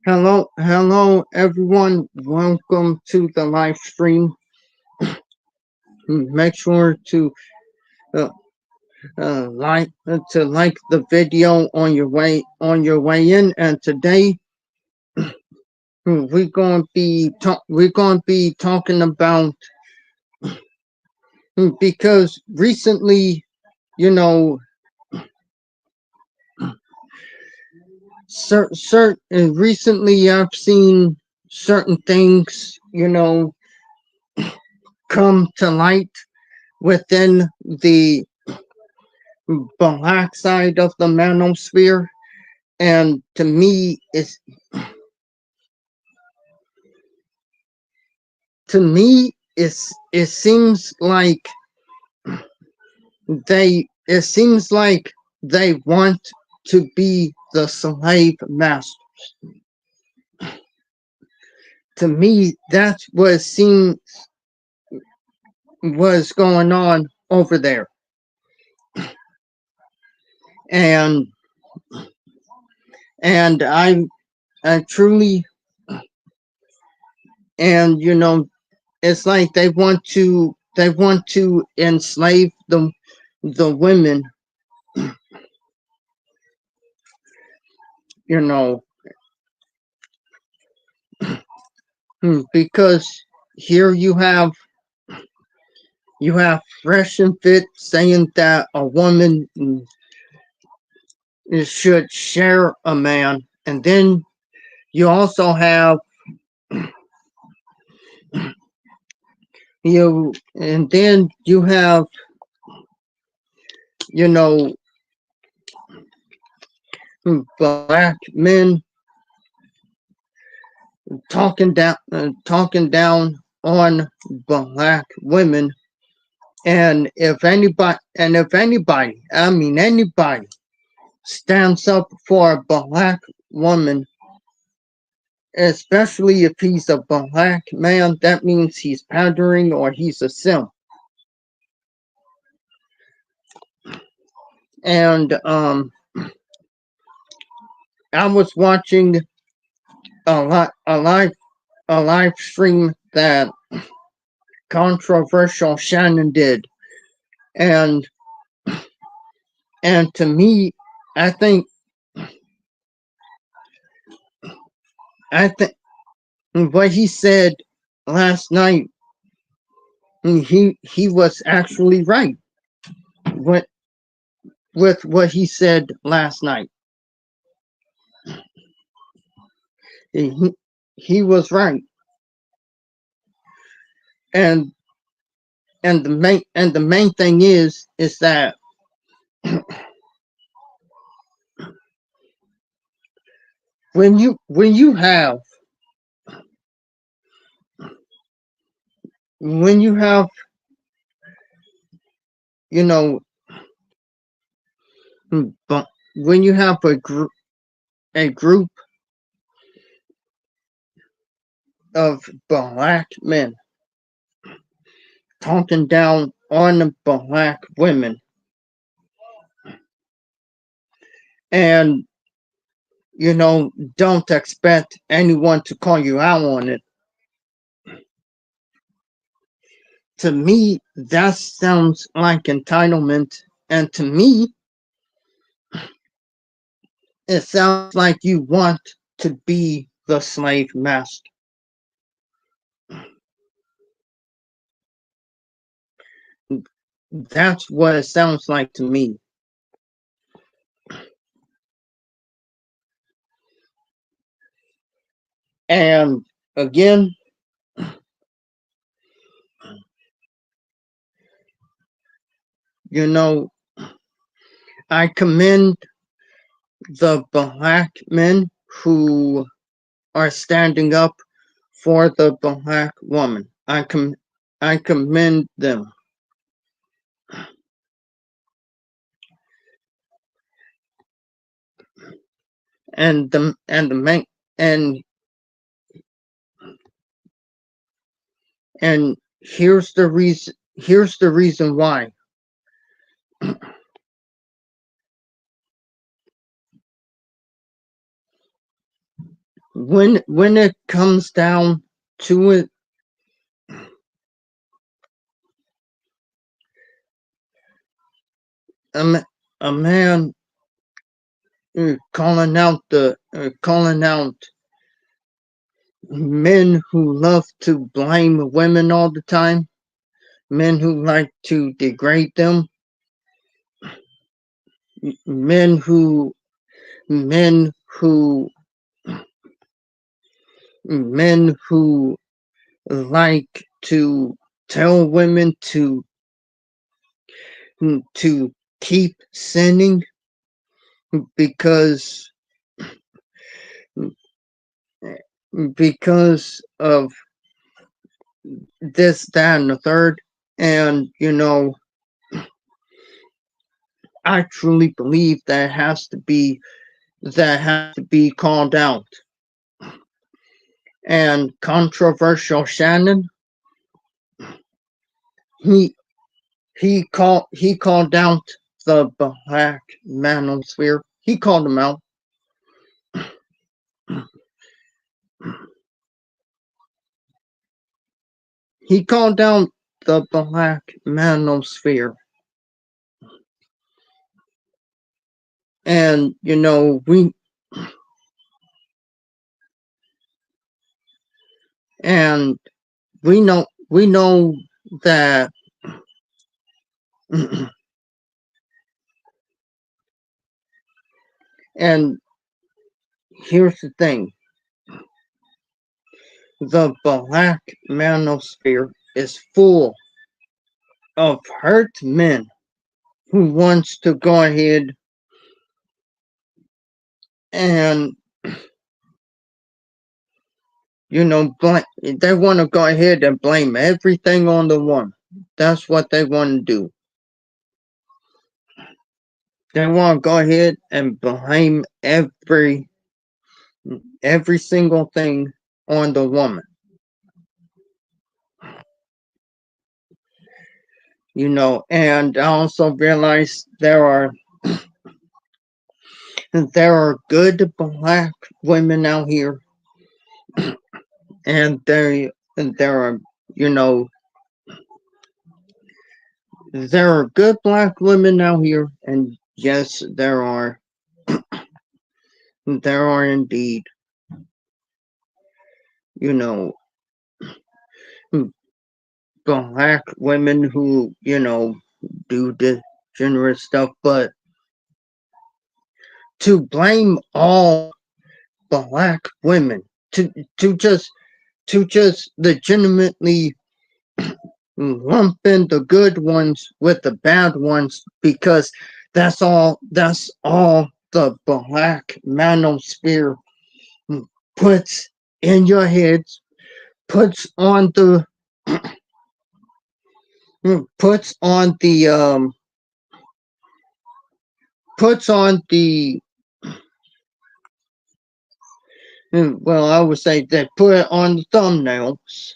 Hello, everyone. Welcome to the live stream. Make sure uh, like the video on your way in. And today we're going to be talking about because recently, you know, recently I've seen certain things, come to light within the black side of the manosphere, and to me it seems like they want to be the slave master. To me, that's what seems was going on over there. And and i i truly, and it's like they want to enslave the women, you know because here you have Fresh and Fit saying that a woman should share a man, and then you also have and then you have you know black men talking down on black women. And if anybody, I mean anybody, stands up for a black woman, especially if he's a black man, that means he's pandering or he's a simp. And I was watching a li- a live stream that controversial Shannon did, and and to me, I think I think what he said last night, he was actually right with what he said last night. He he was right, and the main thing is that when you have when you have you know but when you have a group of black men talking down on black women, and don't expect anyone to call you out on it. To me, that sounds like entitlement, and to me, it sounds like you want to be the slave master. That's what it sounds like to me. And again, you know, I commend the black men who are standing up for the black woman. I commend them. And and here's the reason why. when it comes down to it, a, a man calling out men who love to blame women all the time, men who like to degrade them, men who men who men who like to tell women to keep sinning because of this, that, and the third. And I truly believe that has to be called out. And controversial Shannon, he he called out the Black Manosphere. He called them out. He called out the Black Manosphere. And and we know that and here's the thing, the Black Manosphere is full of hurt men who wants to go ahead and they want to go ahead and blame everything on the woman. That's what they want to do. They want to go ahead and blame every single thing on the woman. And I also realize there are good Black women out here, and there are you know there are good Black women out here, and yes, there are indeed you know Black women who do degenerate stuff, but to blame all Black women, to just legitimately lump in the good ones with the bad ones because that's all the Black Manosphere puts in your heads, puts on the puts on the puts on the well, I would say they put it on the thumbnails.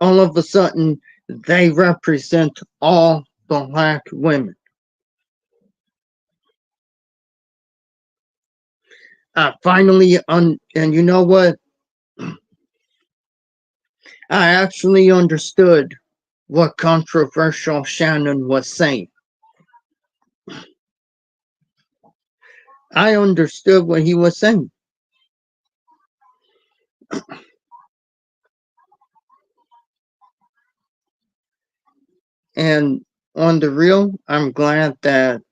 All of a sudden, they represent all Black women. And you know what? I actually understood what controversial Shannon was saying. I understood what he was saying. And on the real, I'm glad that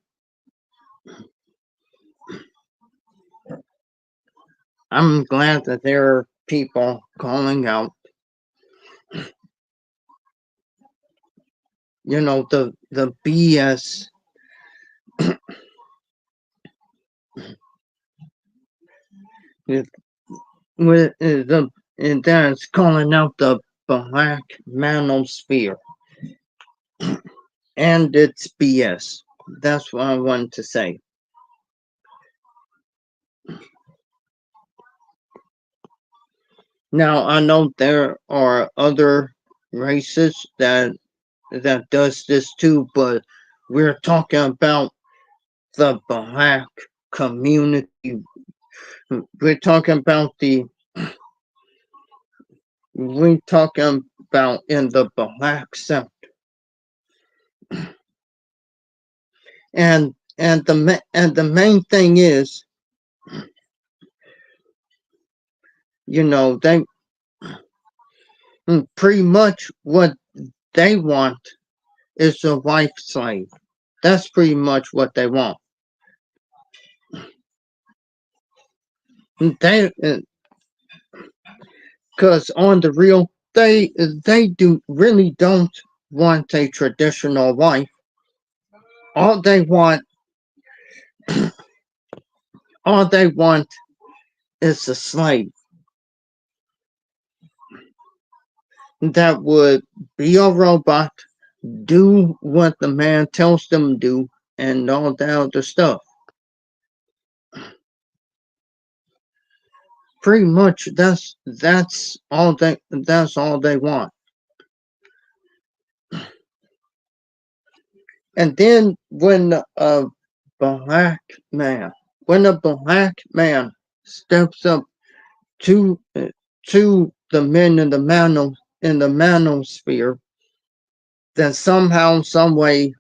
there are people calling out, the BS with, and that's calling out the Black Manosphere and it's BS. That's what I wanted to say. Now I know there are other races that does this too, but we're talking about the Black community We're talking about we're talking about in the black sector, and the main thing is, they pretty much what they want is a wife slave. That's pretty much what they want. They, because on the real, they do really don't want a traditional wife. All they want, all they want is a slave that would be a robot, do what the man tells them to do, and all that other stuff. Pretty much, that's all they want. And then black man, when a black man steps up to to the men in the manosphere, then somehow, some way,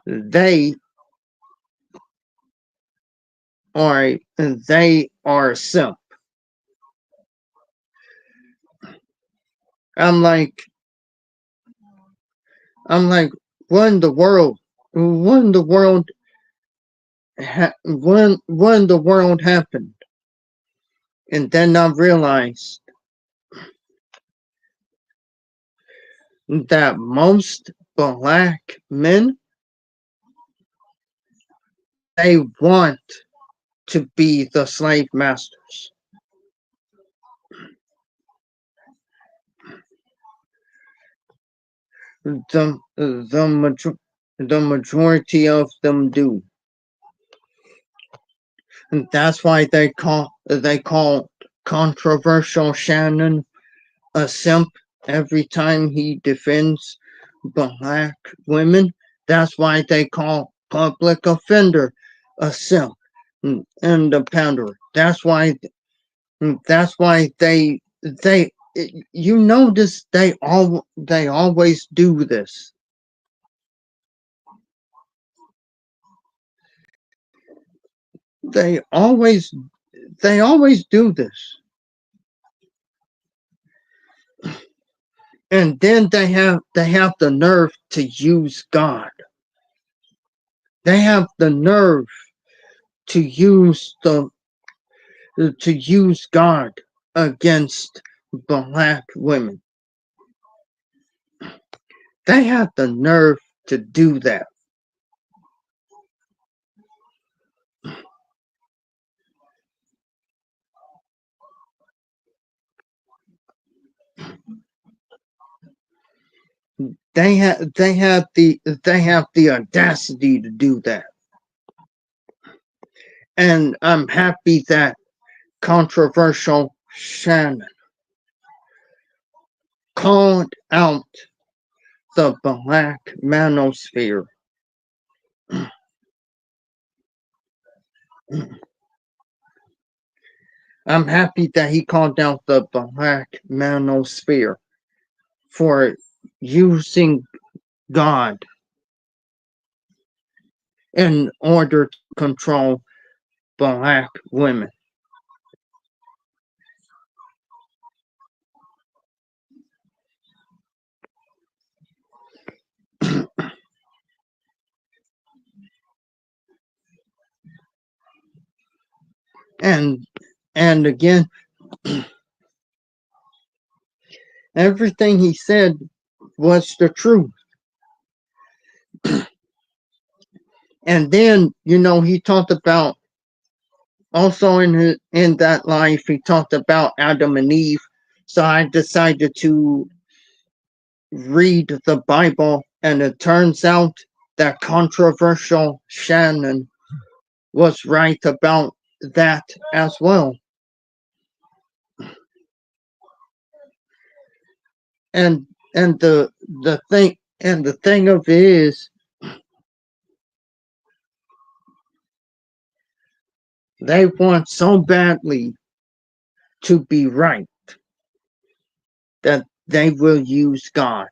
they they are simp. I'm like I'm like, what in the world? What in the world? When the world happened? And then I realized that most black men, they want to be the slave masters. The majority of them do. And that's why they call controversial Shannon a simp every time he defends black women. That's why they call public offender a simp and a pounder. That's why they you notice they always do this. They always they always do this. And then they have the nerve to use God. They have the nerve to use God against black women. They have the nerve to do that. They have the audacity to do that. And I'm happy that controversial Shannon called out the Black Manosphere. I'm happy that he called out the Black Manosphere for using God in order to control black women. and and again, everything he said was the truth. And then, he talked about, also in that life, he talked about Adam and Eve. So I decided to read the Bible, and it turns out that controversial Shannon was right about that as well. And the thing of it is, They want so badly to be right that they will use God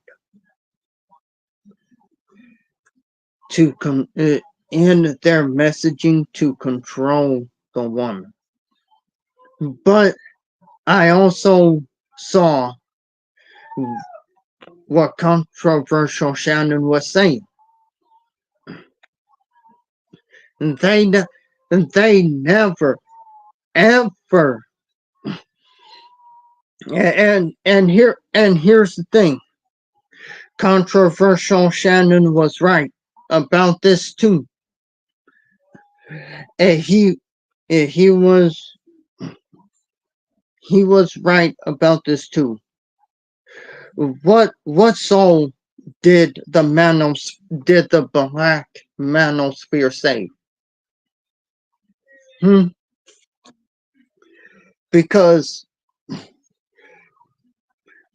to in their messaging to control the woman. But I also saw what controversial Shannon was saying. They they never ever and here's the thing. Controversial Shannon was right about this too. And he was right about this too. What soul did the Black Manosphere save? Hmm? Because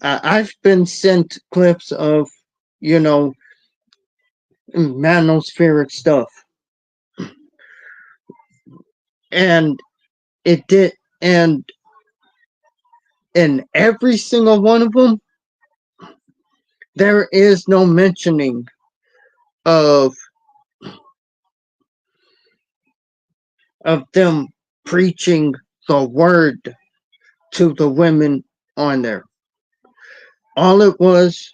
I've been sent clips of, you know, manospheric stuff, and it did, and in every single one of them, there is no mentioning of them preaching the word to the women on there. All it was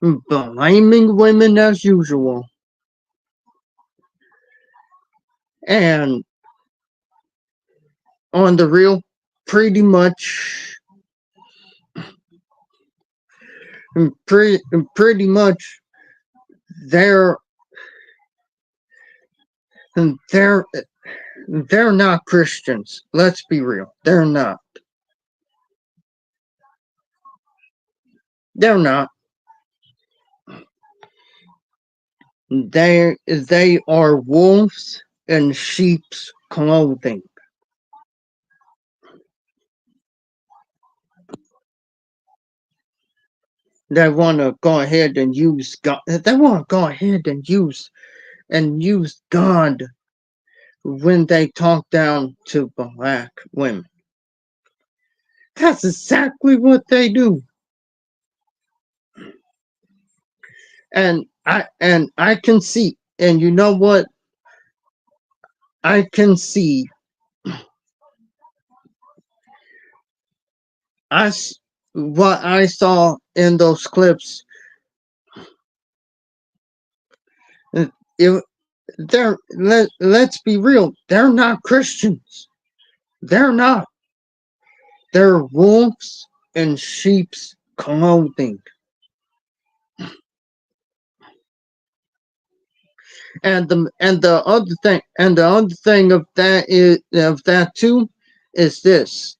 blaming women as usual, and on the real, pretty much, pretty, pretty much, they're they're they're not Christians. Let's be real, they're not. They're not. They are wolves in sheep's clothing. They want to go ahead and use God. They want to go ahead and use God when they talk down to black women. That's exactly what they do. And I can see, and you know what? I can see. I what I saw in those clips. It, let's be real. They're not Christians. They're not. They're wolves in sheep's clothing. And the other thing of that too is this.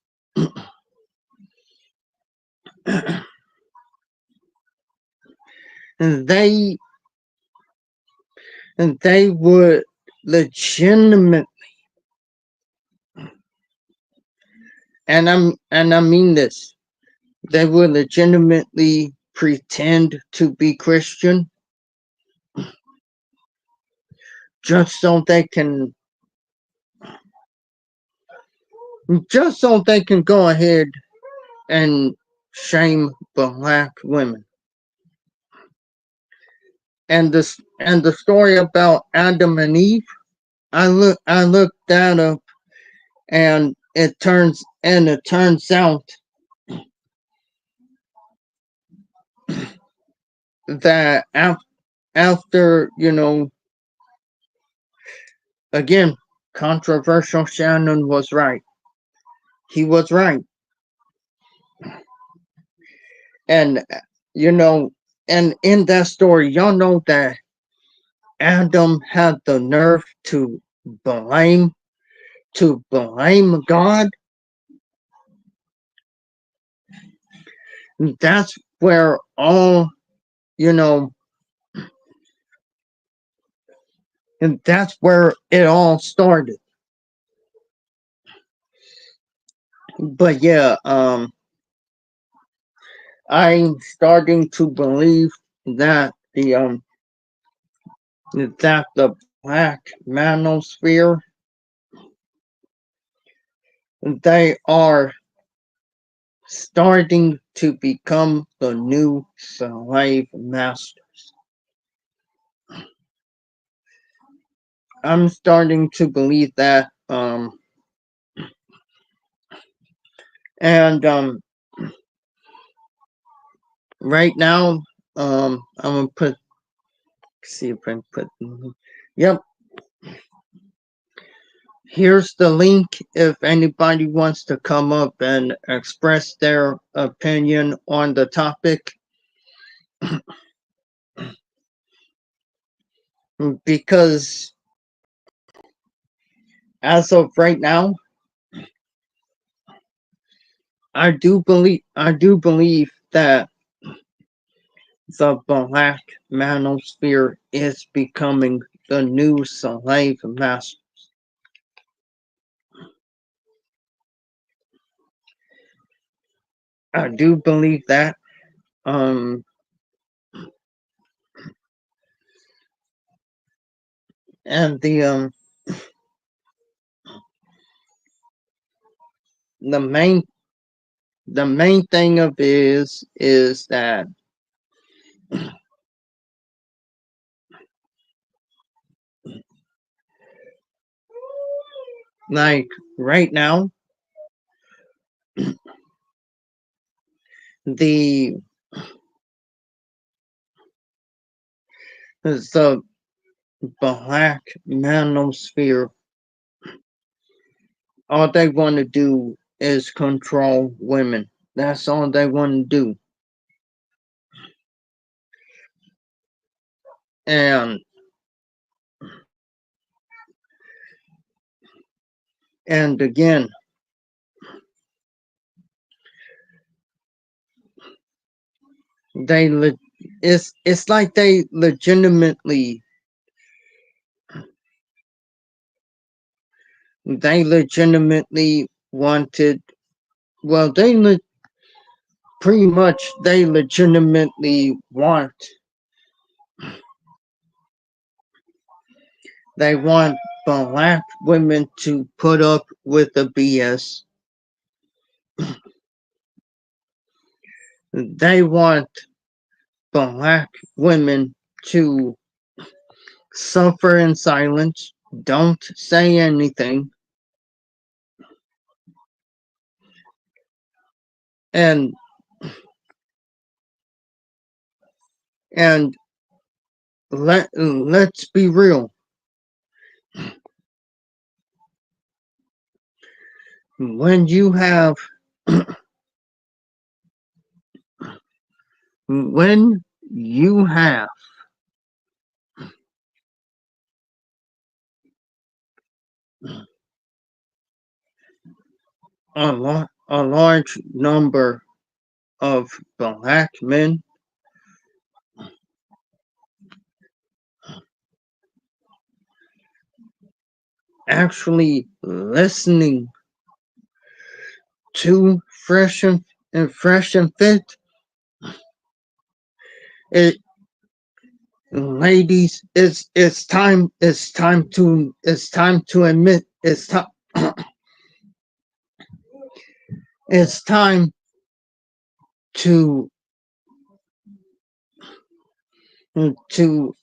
they they would legitimate, and I mean this, they would legitimately pretend to be Christian just so they can go ahead and shame black women. And the story about Adam and Eve, I looked that up, and it turns out that after, again, controversial Shannon was right. He was right. And you know, and in that story, y'all know that Adam had the nerve blame blame God. That's where all, you know, and that's where it all started. But yeah, I'm starting to believe that the Black Manosphere, they are starting to become the new slave masters. I'm starting to believe that. And right now, I'm gonna see if I can put. Yep, here's the link if anybody wants to come up and express their opinion on the topic. Because as of right now, I do believe that the Black Manosphere is becoming the new slave master. I do believe that. Um, and the main thing of it is that, like, right now, the the Black Manosphere, all they want to do is control women. That's all they want to do. And again, they it's like they legitimately wanted, well, pretty much they legitimately want, they want Black women to put up with the BS. They want Black women to suffer in silence, don't say anything, and and let's be real. When you have when you have a large number of Black men actually listening to fresh and fit, it, ladies, it's time to admit, it's time to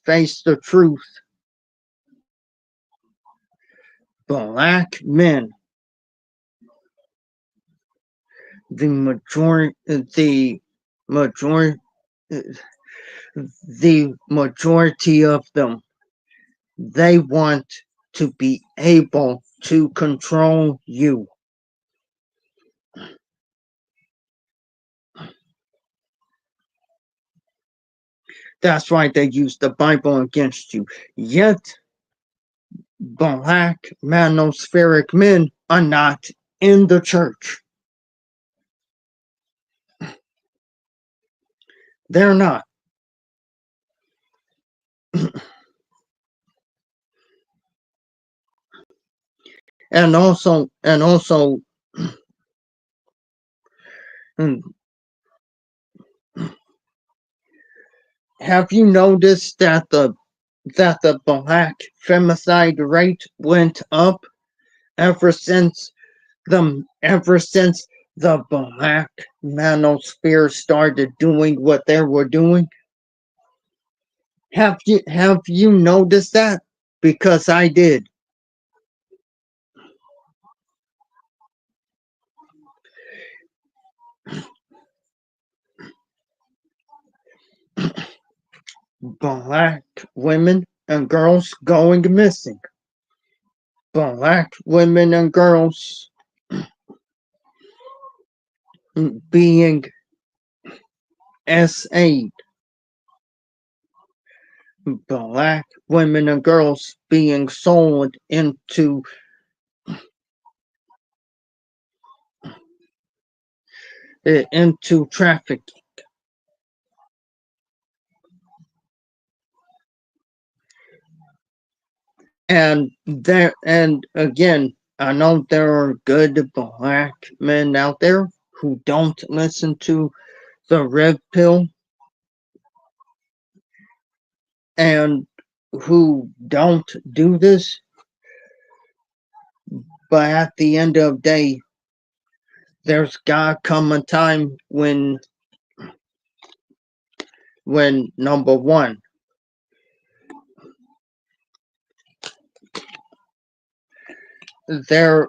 face the truth. Black men, the majority the majority of them, they want to be able to control you. That's why they use the Bible against you. Yet, Black Manospheric men are not in the church. They're not. And also, mm, have you noticed that that the black femicide rate went up ever since the Black Manosphere started doing what they were doing? Have you noticed that? Because I did. Black women and girls going missing. Black women and girls being SA'd. Black women and girls being sold into trafficking. And again, I know there are good black men out there who don't listen to the red pill and who don't do this, but at the end of the day, there's gotta come a time when number one, there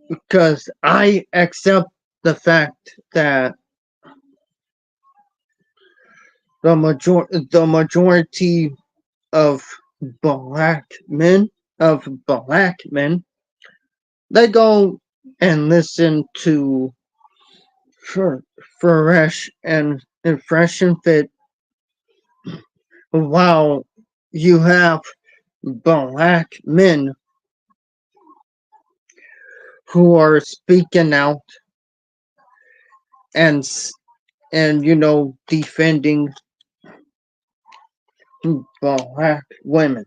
because I accept the fact that the majority of black men they go and listen to for fresh and fit, while you have black men who are speaking out and defending black women.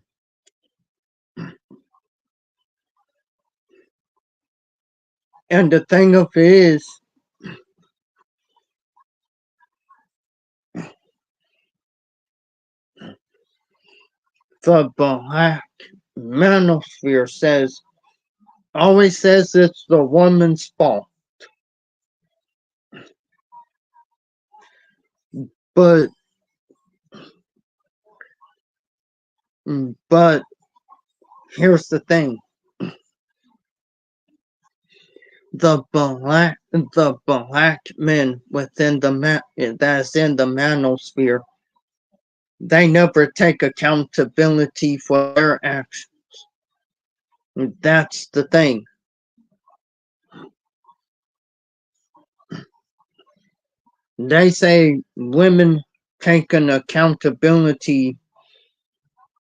And the thing of it is, the black manosphere always says it's the woman's fault. But but here's the thing: the black men within that's in the manosphere, they never take accountability for their actions. That's the thing. They say women taking accountability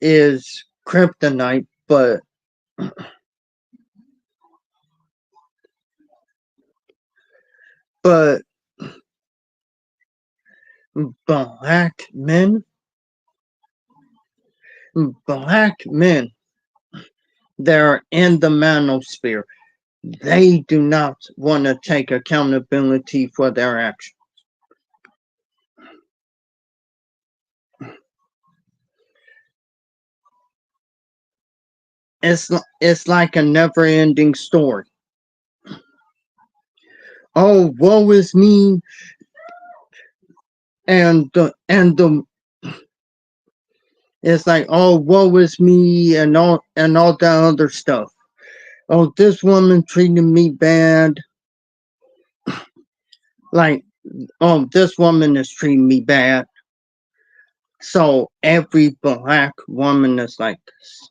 is kryptonite, but black men, black men, they're in the manosphere. They do not want to take accountability for their actions. It's like a never-ending story. Oh, woe is me, and the it's like, oh, woe is me, and all that other stuff. Oh, this woman treated me bad. Like, oh, this woman is treating me bad. So every black woman is like this.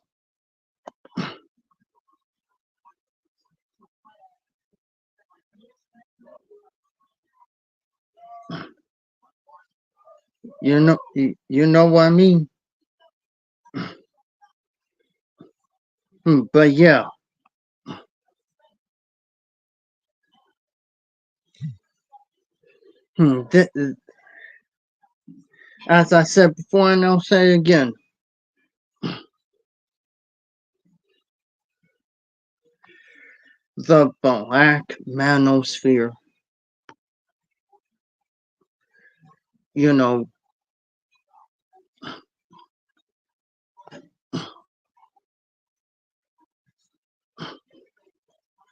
You know what I mean? But yeah, th- as I said before, and I'll say it again, the black manosphere, you know,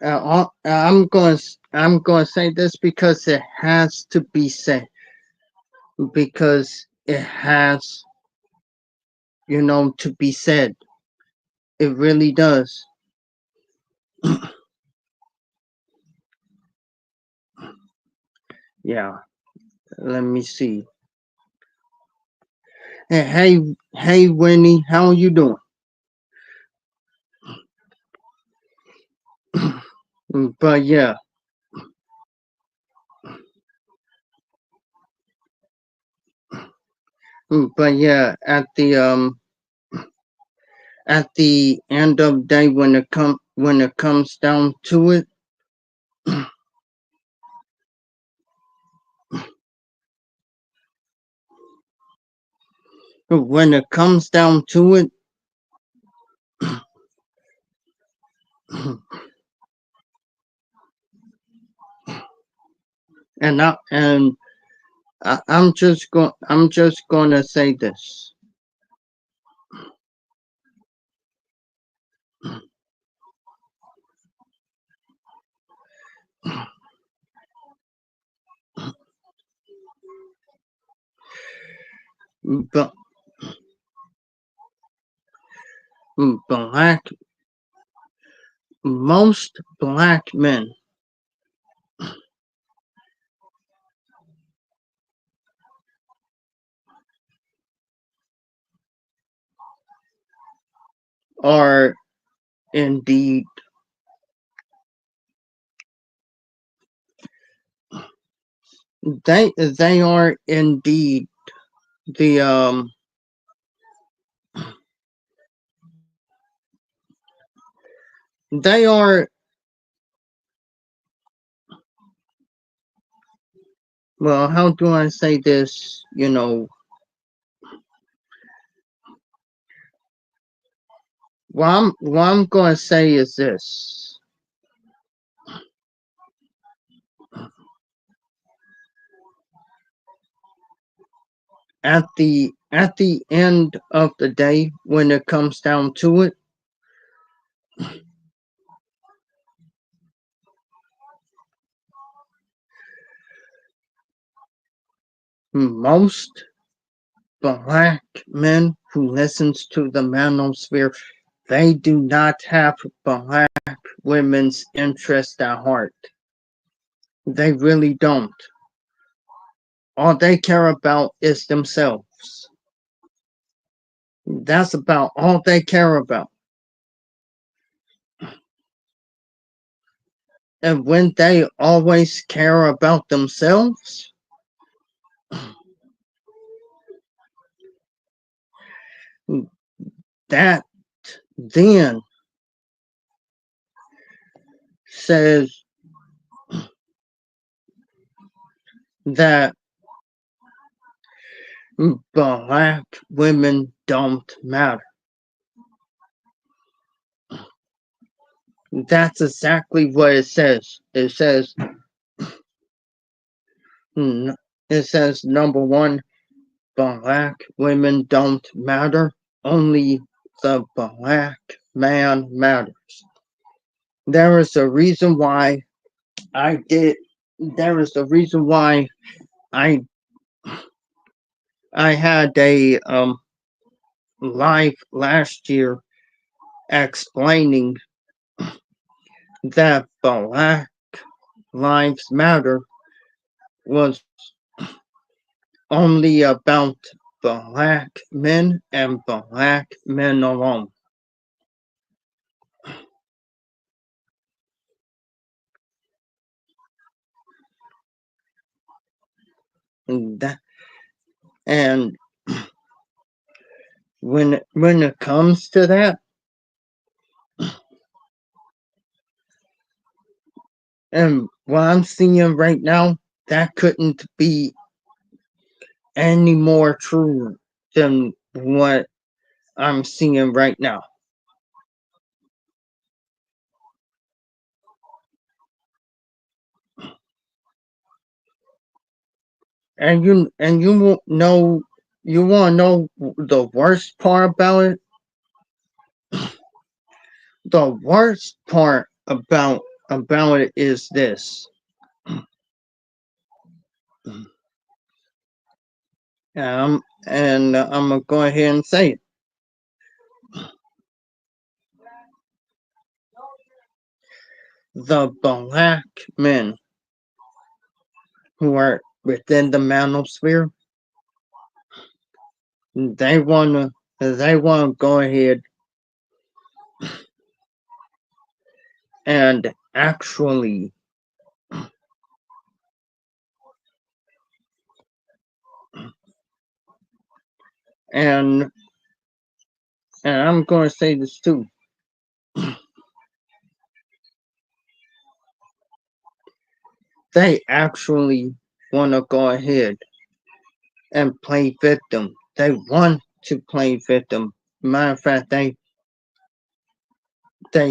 I'm going to say this because it has to be said, because it has, to be said. It really does. Yeah. Let me see. Hey, Winnie, how are you doing? But yeah, but yeah, at the end of the day, when it comes down to it, when it comes down to it, I'm just gonna say this. But black most black men are indeed they are indeed the they are, well, how do I say this? What I'm gonna say is this. At the end of the day, when it comes down to it, most black men who listens to the manosphere, they do not have black women's interest at heart. They really don't. All they care about is themselves. That's about all they care about. And when they always care about themselves, that then says that black women don't matter. That's exactly what it says. It says number one, black women don't matter. Only the black man matters. There is a reason why I did. There is a reason why I I had a live last year explaining that Black Lives Matter was only about black men and black men alone. And that and when it comes to that, and what I'm seeing right now, that couldn't be any more true than what I'm seeing right now. And you won't know, you want to know the worst part about it. The worst part about it is this. And I'm gonna go ahead and say it. The black men who are within the manosphere, they wanna go ahead and actually and and I'm gonna say this too. They actually wanna go ahead and play victim. They want to play victim. Matter of fact, they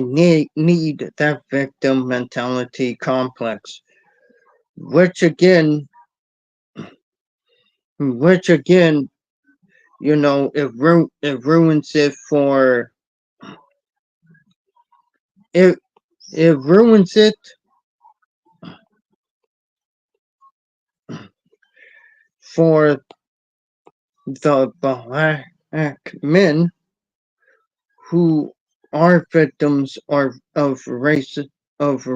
need that victim mentality complex, which again, which again, it ruins it for it. It ruins it for the black men who are victims of race of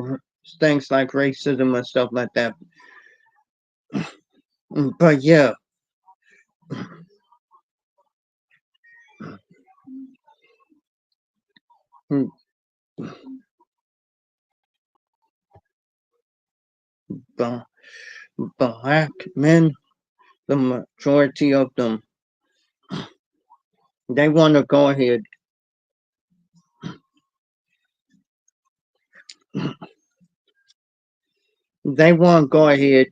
things like racism and stuff like that. But yeah, the black men, the majority of them, they want to go ahead. They want to go ahead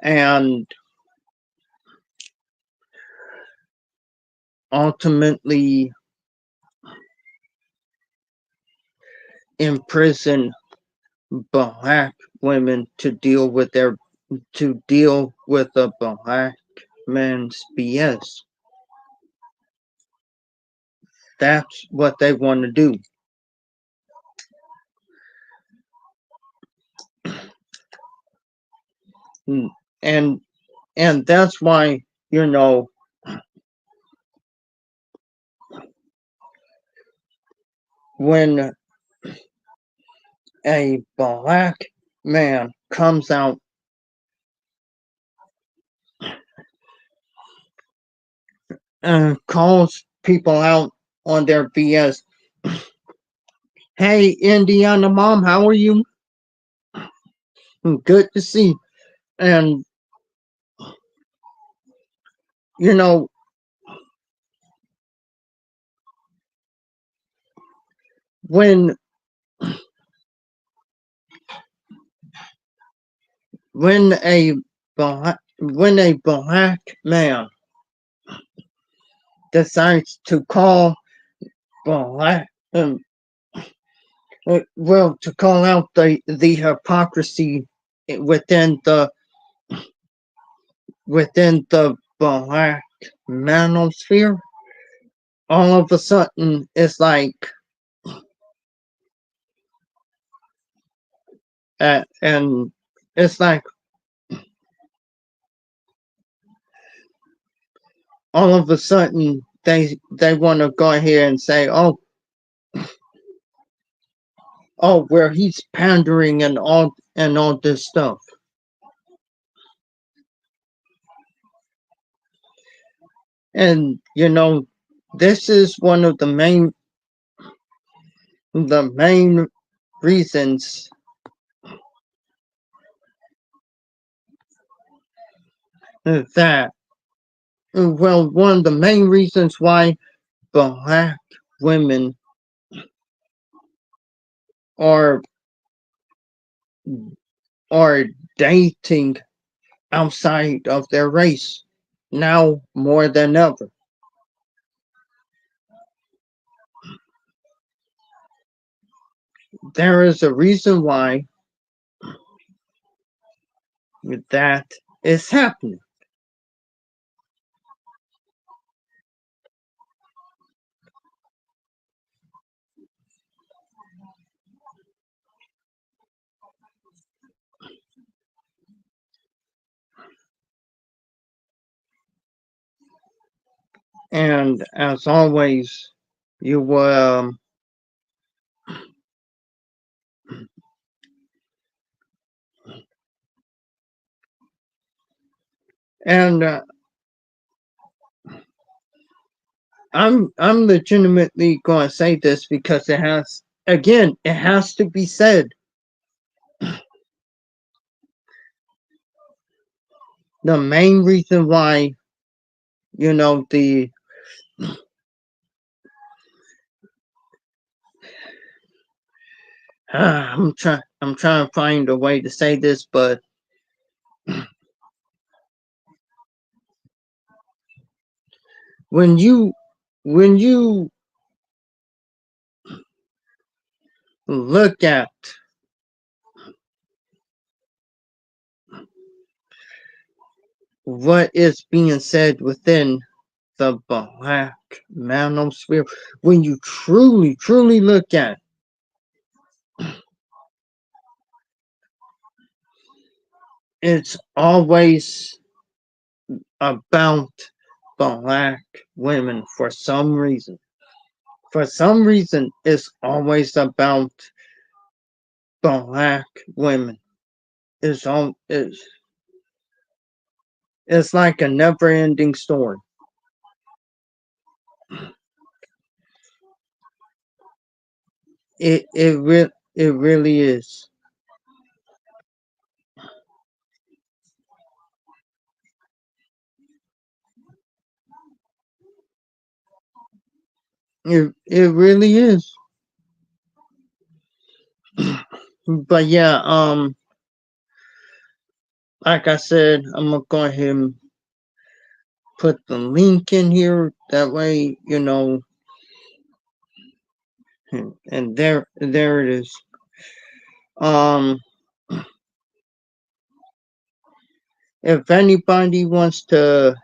and ultimately imprison black women to deal with a black man's BS. That's what they want to do. And and that's why, you know, when a black man comes out and calls people out on their BS. Hey, Indiana mom, how are you? Good to see. And you know, when when a black man decides to call black well, to call out the hypocrisy within the black manosphere, all of a sudden it's like and it's like all of a sudden they want to go ahead and say, where he's pandering and all this stuff. And this is one of the main reasons that one of the main reasons why black women are are dating outside of their race now more than ever. There is a reason why that is happening. And as always, you and I'm legitimately going to say this because it has to be said. The main reason why, you know, the I'm trying to find a way to say this, but when you when you look at what is being said within the Black Manosphere, when you truly look at it's always about Black women for some reason. For some reason, it's always about Black women. It's like a never-ending story. It really is. It really is. But yeah, like I said, I'm gonna go ahead and put the link in here. That way, and there it is. Um, if anybody wants to,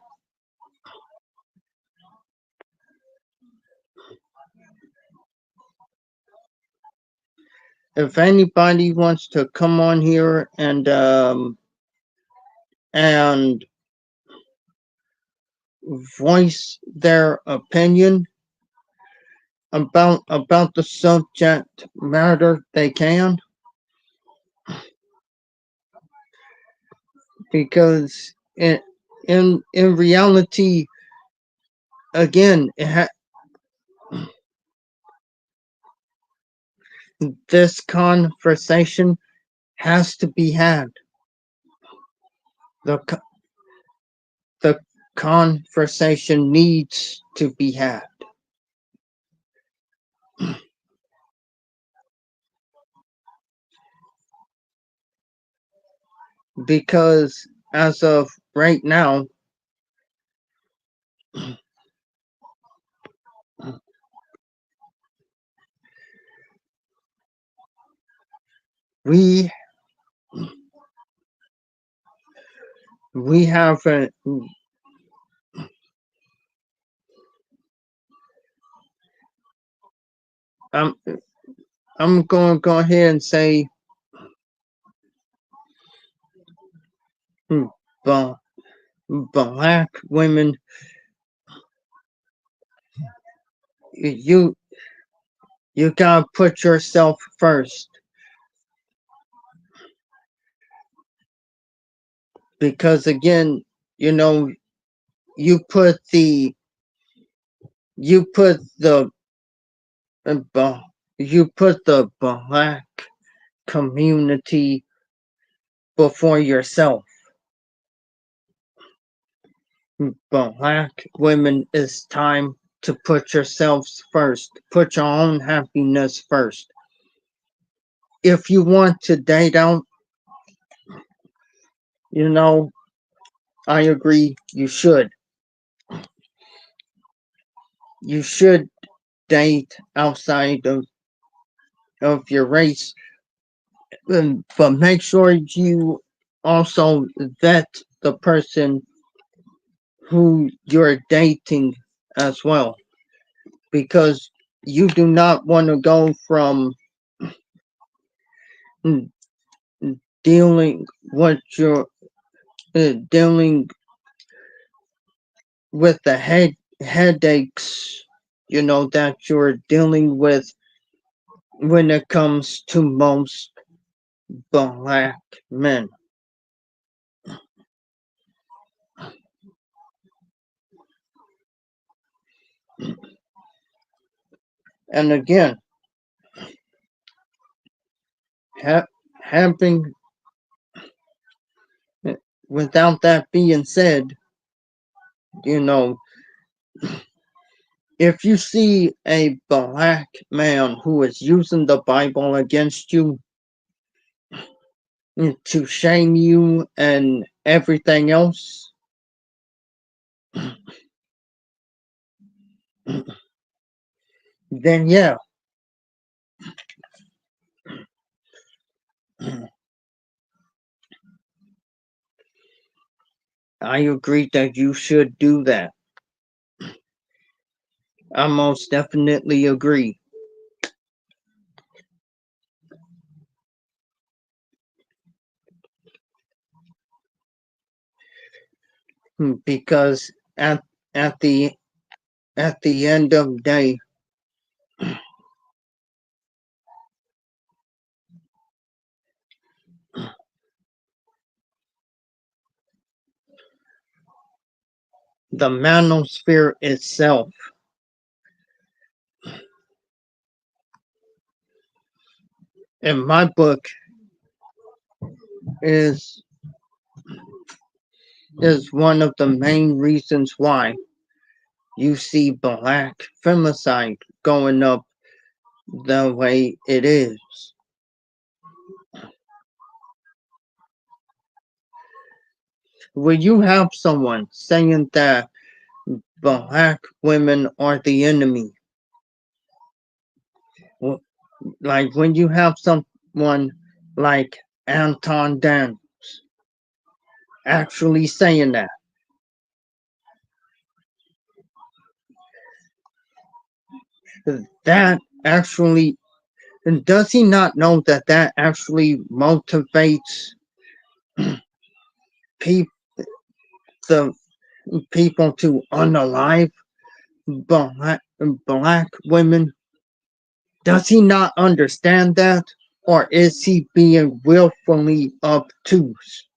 come on here and voice their opinion about the subject matter, they can, because in reality, again, this conversation has to be had. The the conversation needs to be had, because as of right now, we we have a, I'm I'm going to go ahead and say, Black women, you you gotta put yourself first, because again, you know, you put the you put the you put the Black community before yourself. Black women, it's time to put yourselves first. Put your own happiness first. If you want to date out, you know, I agree, you should. You should date outside of your race, but make sure you also vet the person who you're dating as well, because you do not want to go from dealing what you're dealing with the headaches, that you're dealing with when it comes to most black men. And again, ha- having, without that being said, you know, if you see a black man who is using the Bible against you to shame you and everything else, then yeah, I agree that you should do that. I most definitely agree. Because at the at the end of the day, the manosphere itself, in my book, is is one of the main reasons why you see black femicide going up the way it is. When you have someone saying that black women are the enemy, like when you have someone like Anton Dan actually saying that actually, and does he not know that that actually motivates pe- the people to unalive black women? Does he not understand that? Or is he being willfully obtuse?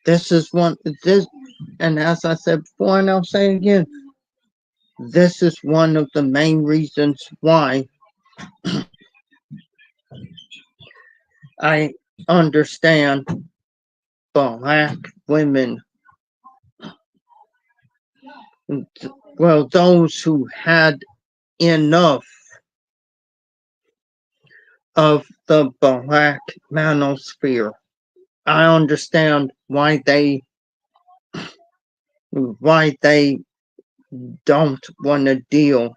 This is one, this, and as I said before, and I'll say it again, this is one of the main reasons why I understand black women, well, those who had enough of the black manosphere. I understand why they don't want to deal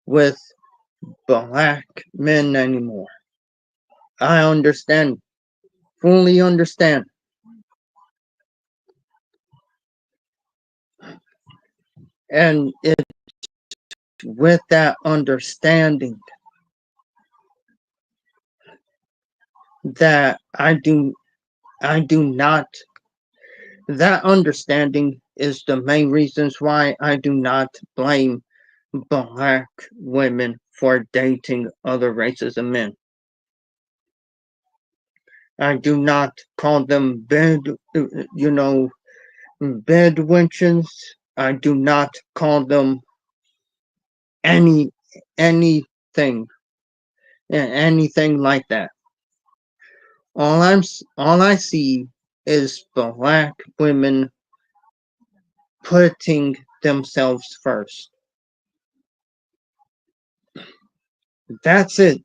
with black men anymore. I understand, fully understand. And it's with that understanding that I do not, that understanding is the main reasons why I do not blame black women for dating other races of men. I do not call them bed wenches. I do not call them any anything anything like that. All I see is black women putting themselves first. That's it.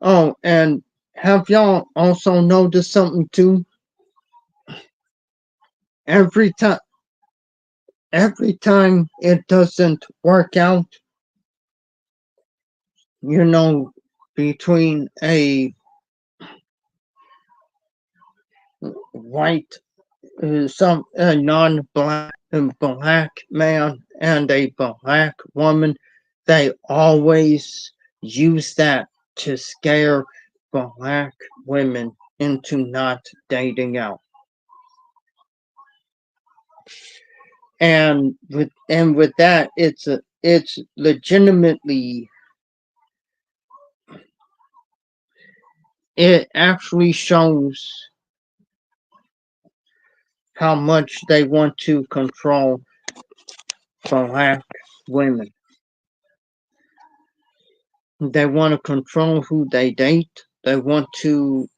Oh, and have y'all also noticed something too? Every time every time it doesn't work out, you know, between a white, some a non-black black man and a black woman, they always use that to scare black women into not dating out. And with that, it's legitimately, it actually shows how much they want to control black women. They want to control who they date. They want to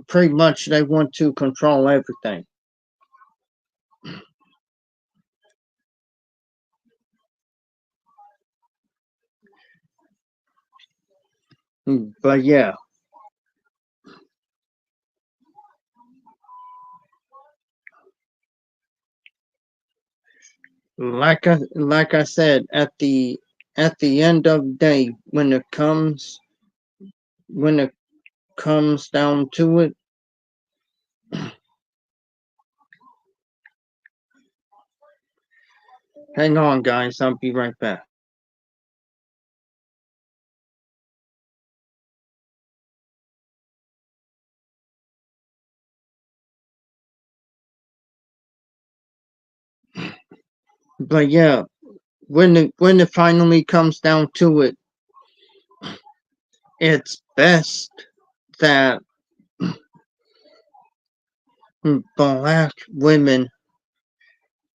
pretty much they want to control everything. But yeah, like I said, at the end of the day, when it comes down to it, hang on, guys. I'll be right back. But yeah, when it finally comes down to it, it's best that black women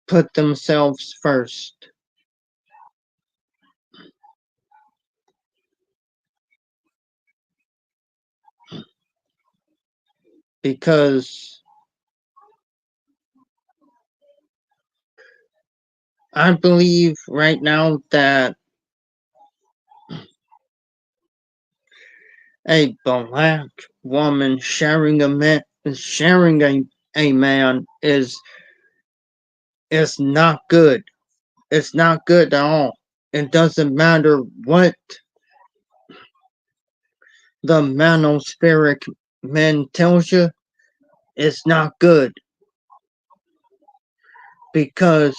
put themselves first, because I believe right now that a black woman sharing a man is not good. It's not good at all. It doesn't matter what the Manosphere Men tells you. It's not good because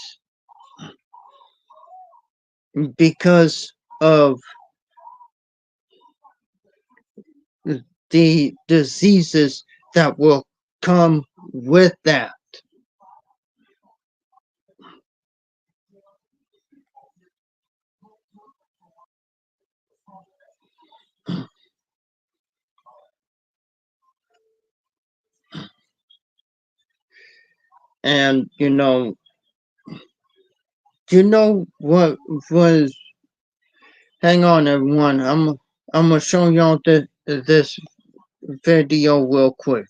because of the diseases that will come with that. And what was? Hang on, everyone. I'm gonna show y'all this video real quick.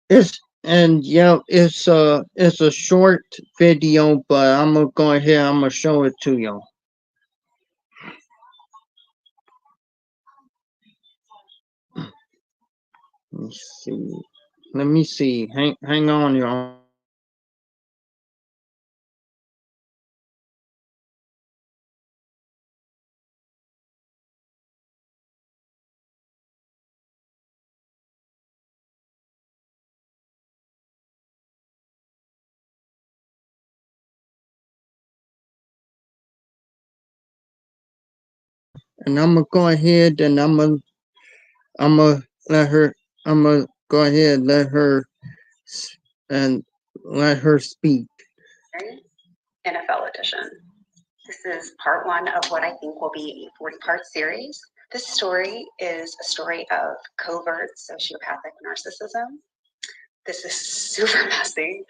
It's a short video, but I'm gonna go ahead. I'm gonna show it to y'all. Let's see. Let me see. Hang on, y'all. And I'm gonna go ahead and I'm gonna let her. I'm gonna go ahead and and let her speak. NFL edition. This is part one of what I think will be a 40-part series. This story is a story of covert sociopathic narcissism. This is super messy.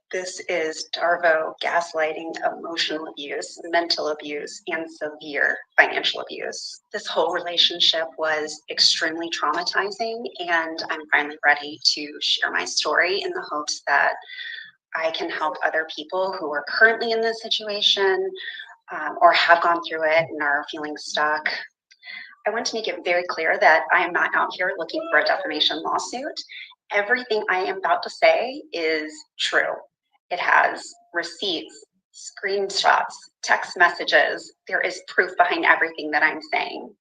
This is Darvo gaslighting, emotional abuse, mental abuse, and severe financial abuse. This whole relationship was extremely traumatizing, and I'm finally ready to share my story in the hopes that I can help other people who are currently in this situation or have gone through it and are feeling stuck. I want to make it very clear that I am not out here looking for a defamation lawsuit. Everything I am about to say is true. It has receipts, screenshots, text messages. There is proof behind everything that I'm saying.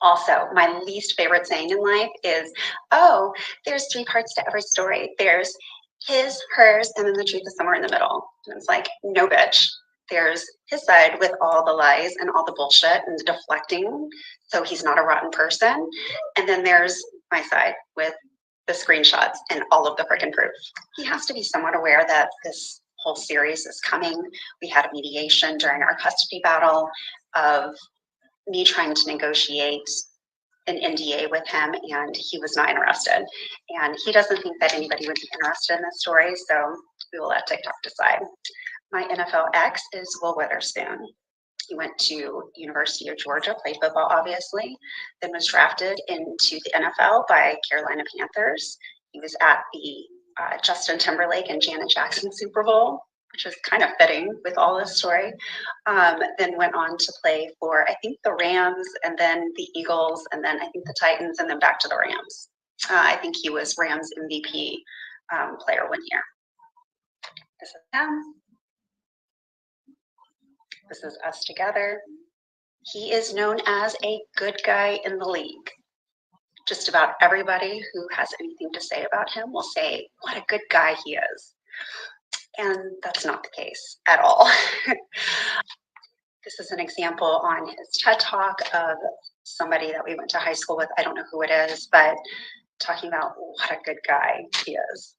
Also, my least favorite saying in life is, oh, there's three parts to every story. There's his, hers, and then the truth is somewhere in the middle. And it's like, no, bitch. There's his side with all the lies and all the bullshit and the deflecting, so he's not a rotten person. And then there's my side with the screenshots and all of the freaking proof. He has to be somewhat aware that this whole series is coming. We had a mediation during our custody battle of me trying to negotiate an NDA with him, and he was not interested. And he doesn't think that anybody would be interested in this story, so we will let TikTok decide. My NFL ex is Will Witherspoon. He went to University of Georgia, played football, obviously, then was drafted into the NFL by Carolina Panthers. He was at the Justin Timberlake and Janet Jackson Super Bowl, which was kind of fitting with all this story. Then went on to play for, I think, the Rams, and then the Eagles, and then I think the Titans, and then back to the Rams. I think he was Rams MVP player one year. This is him. This is us together. He is known as a good guy in the league. Just about everybody who has anything to say about him will say what a good guy he is. And that's not the case at all. This is an example on his TED Talk of somebody that we went to high school with. I don't know who it is, but talking about what a good guy he is.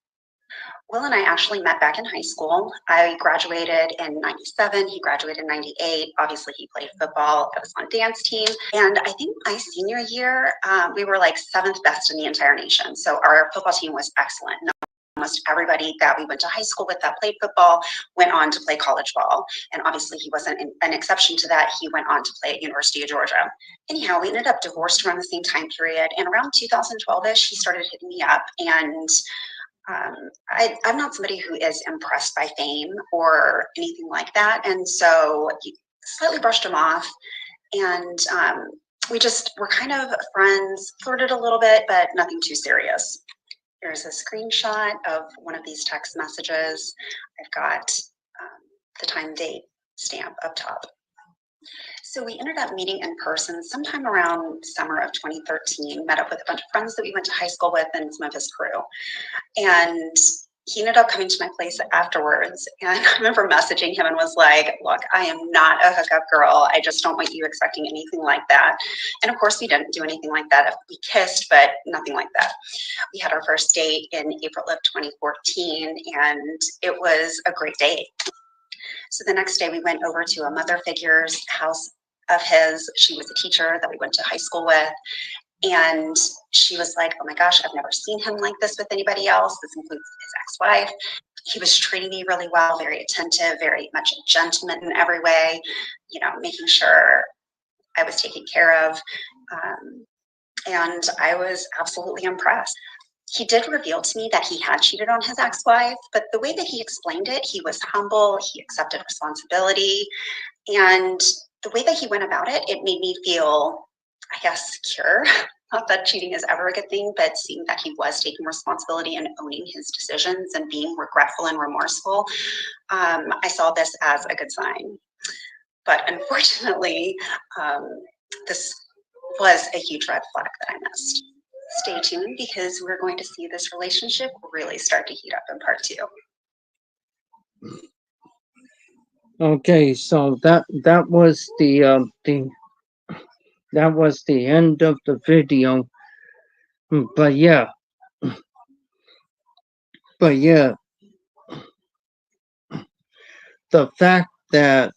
Will and I actually met back in high school. I graduated in 97. He graduated in 98. Obviously, he played football. I was on dance team. And I think my senior year, we were like 7th best in the entire nation. So our football team was excellent. Almost everybody that we went to high school with that played football went on to play college ball. And obviously, he wasn't an exception to that. He went on to play at University of Georgia. Anyhow, we ended up divorced around the same time period. And around 2012-ish, he started hitting me up. And I'm not somebody who is impressed by fame or anything like that. And so he slightly brushed him off. And we just were kind of friends, flirted a little bit, but nothing too serious. Here's a screenshot of one of these text messages. I've got the time date stamp up top. So we ended up meeting in person sometime around summer of 2013, met up with a bunch of friends that we went to high school with and some of his crew. And he ended up coming to my place afterwards. And I remember messaging him and was like, look, I am not a hookup girl. I just don't want you expecting anything like that. And of course, we didn't do anything like that. We kissed, but nothing like that. We had our first date in April of 2014, and it was a great date. So the next day we went over to a mother figure's house of his. She was a teacher that we went to high school with. And she was like, oh my gosh, I've never seen him like this with anybody else. This includes his ex-wife. He was treating me really well, very attentive, very much a gentleman in every way, making sure I was taken care of. And I was absolutely impressed. He did reveal to me that he had cheated on his ex-wife, but the way that he explained it, he was humble, he accepted responsibility, and the way that he went about it, it made me feel, I guess, secure. Not that cheating is ever a good thing, but seeing that he was taking responsibility and owning his decisions and being regretful and remorseful, I saw this as a good sign. But unfortunately, this was a huge red flag that I missed. Stay tuned because we're going to see this relationship really start to heat up in part 2. Okay, so that was the end of the video. But yeah, the fact that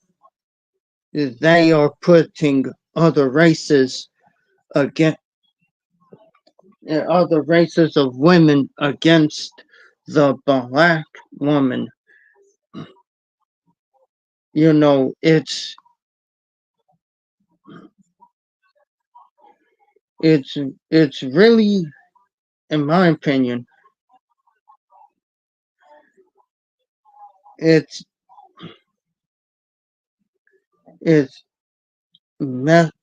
they are putting other races against other races of women against the black woman, it's really, in my opinion, it's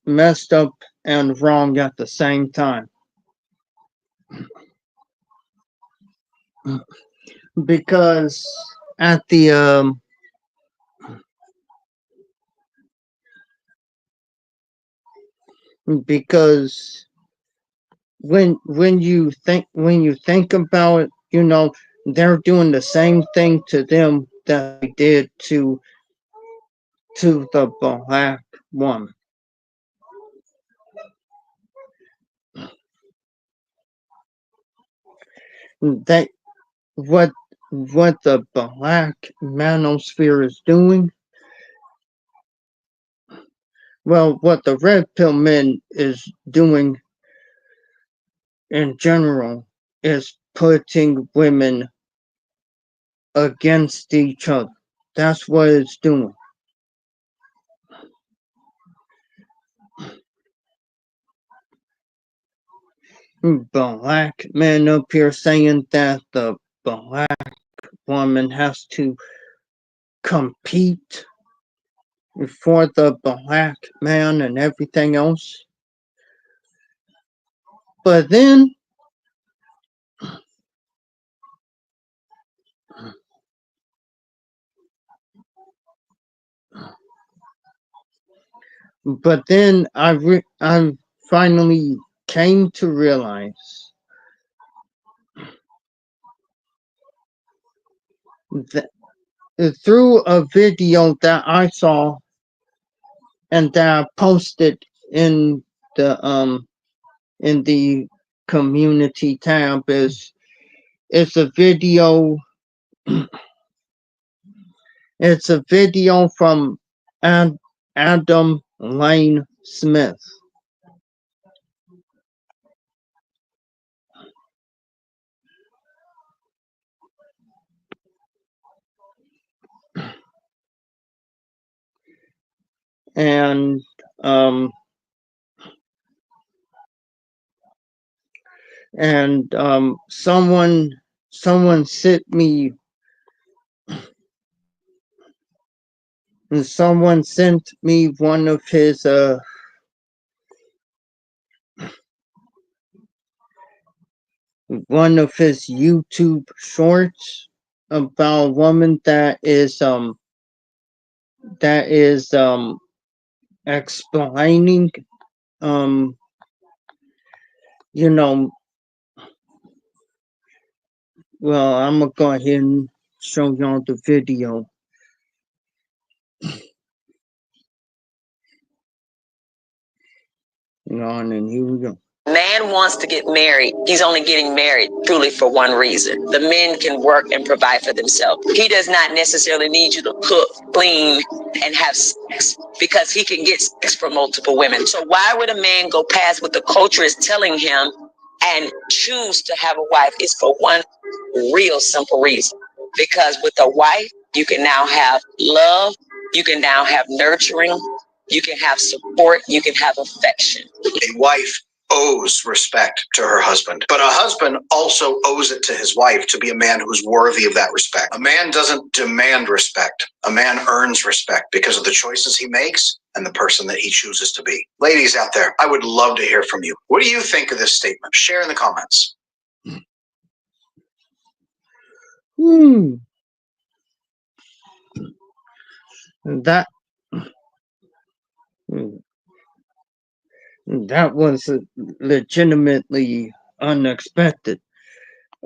messed up and wrong at the same time. Because at the because when you think about it, they're doing the same thing to them that they did to to the black woman. They what the Black Manosphere is doing, well, what the Red Pill Men is doing in general is putting women against each other. That's what it's doing. Black men up here saying that the black woman has to compete for the black man and everything else. But then, I finally came to realize that through a video that I saw and that I posted in the in the community tab is it's a video it's a video from Adam Lane Smith. And um someone sent me someone sent me one of his YouTube shorts about a woman that is explaining um you know well, I'm gonna go ahead and show y'all the video. And here we go. Man wants to get married. He's only getting married truly for one reason. The men can work and provide for themselves. He does not necessarily need you to cook, clean, and have sex because he can get sex from multiple women. So why would a man go past what the culture is telling him and choose to have a wife? Is for one real simple reason. Because with a wife, you can now have love, you can now have nurturing, you can have support, you can have affection. A wife owes respect to her husband, but a husband also owes it to his wife to be a man who's worthy of that respect. A man doesn't demand respect. A man earns respect because of the choices he makes and the person that he chooses to be. Ladies out there, I would love to hear from you. What do you think of this statement? Share in the comments. Hmm. That that was legitimately unexpected.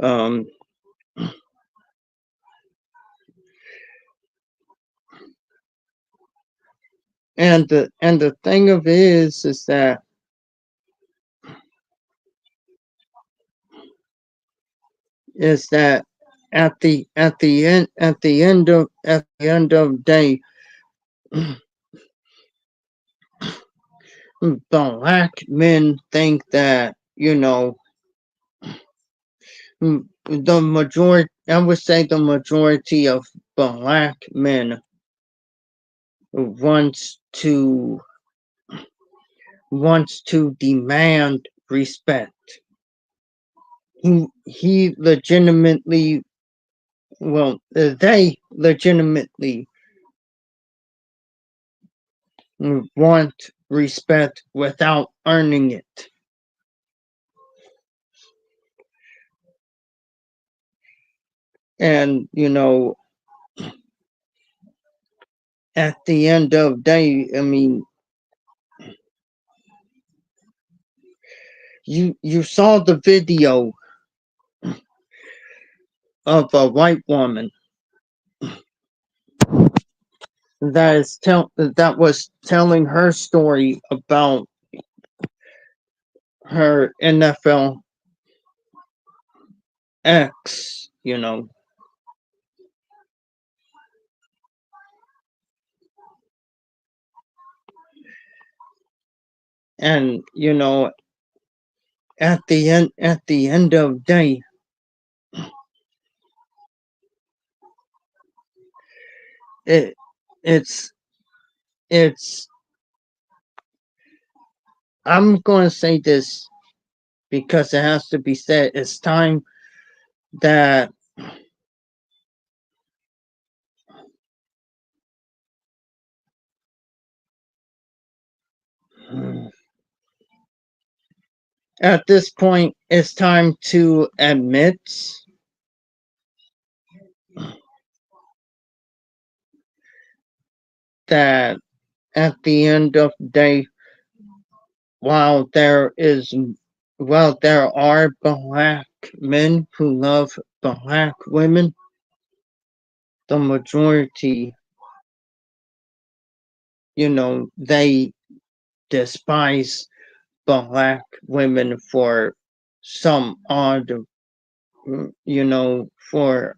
Um, and the thing of it is that at the end of day, black men think that the majority. I would say the majority of black men wants to demand respect. He legitimately, well, they legitimately want respect without earning it. And at the end of the day, I mean, you saw the video of a white woman that was telling her story about her NFL ex, and at the end of day, it it's it's I'm going to say this because it has to be said. It's time that at this point it's time to admit that at the end of the day, while there is while there are black men who love black women, the majority, they despise black women for some odd, for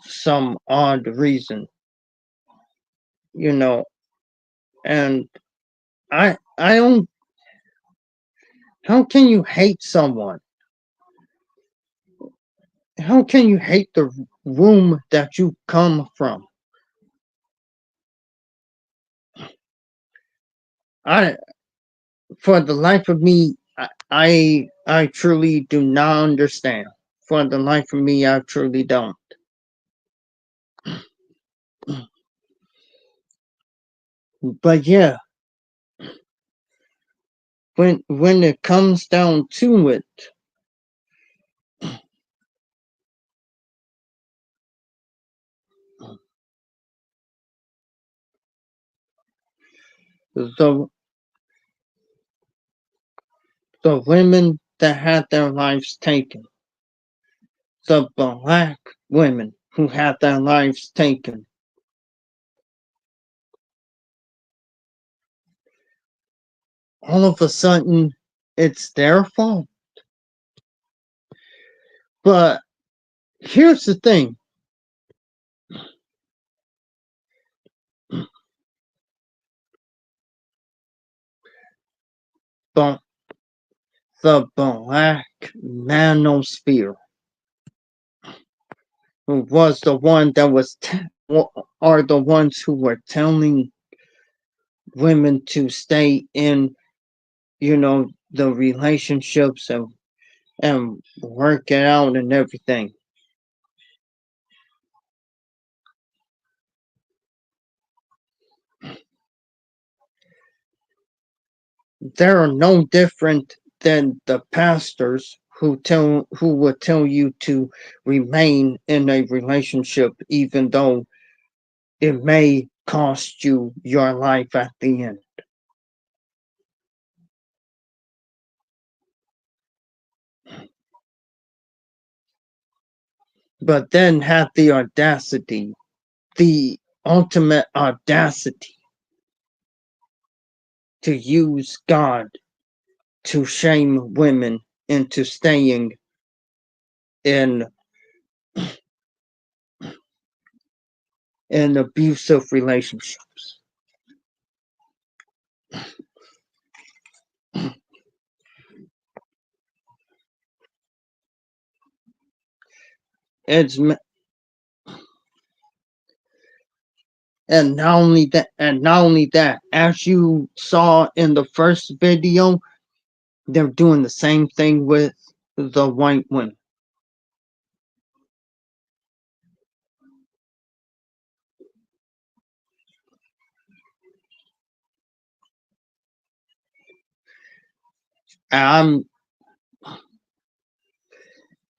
some odd reason, you know, and I don't. How can you hate someone? How can you hate the womb that you come from? I, for the life of me, I truly do not understand. For the life of me, I truly don't. But yeah, when it comes down to it, the the women that had their lives taken, the black women who had their lives taken, all of a sudden it's their fault. But here's the thing. But the Black Manosphere, who was the one that are the ones who were telling women to stay in, the relationships and work it out and everything. They're no different than the pastors who would tell you to remain in a relationship even though it may cost you your life at the end. But then have the audacity, the ultimate audacity to use God to shame women into staying in abusive relationships. It's and not only that, as you saw in the first video, they're doing the same thing with the white women. I'm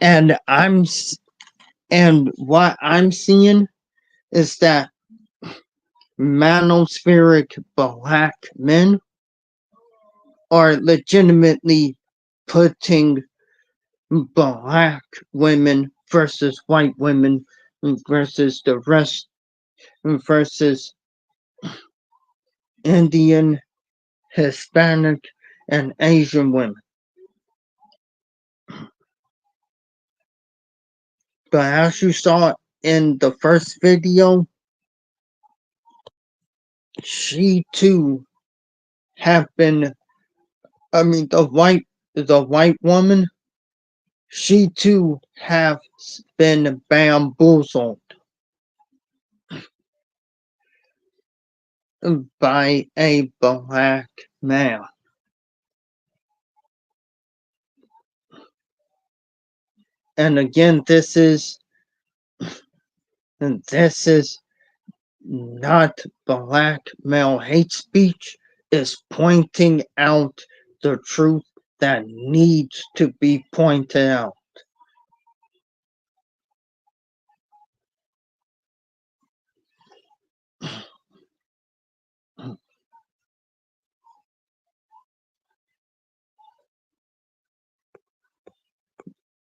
and I'm and what I'm seeing is that manospheric black men are legitimately putting black women versus white women versus the rest versus Indian, Hispanic, and Asian women. But as you saw in the first video, she too have been, I mean, the white woman, she too have been bamboozled by a black man. And again, this is not black male hate speech, is pointing out the truth that needs to be pointed out.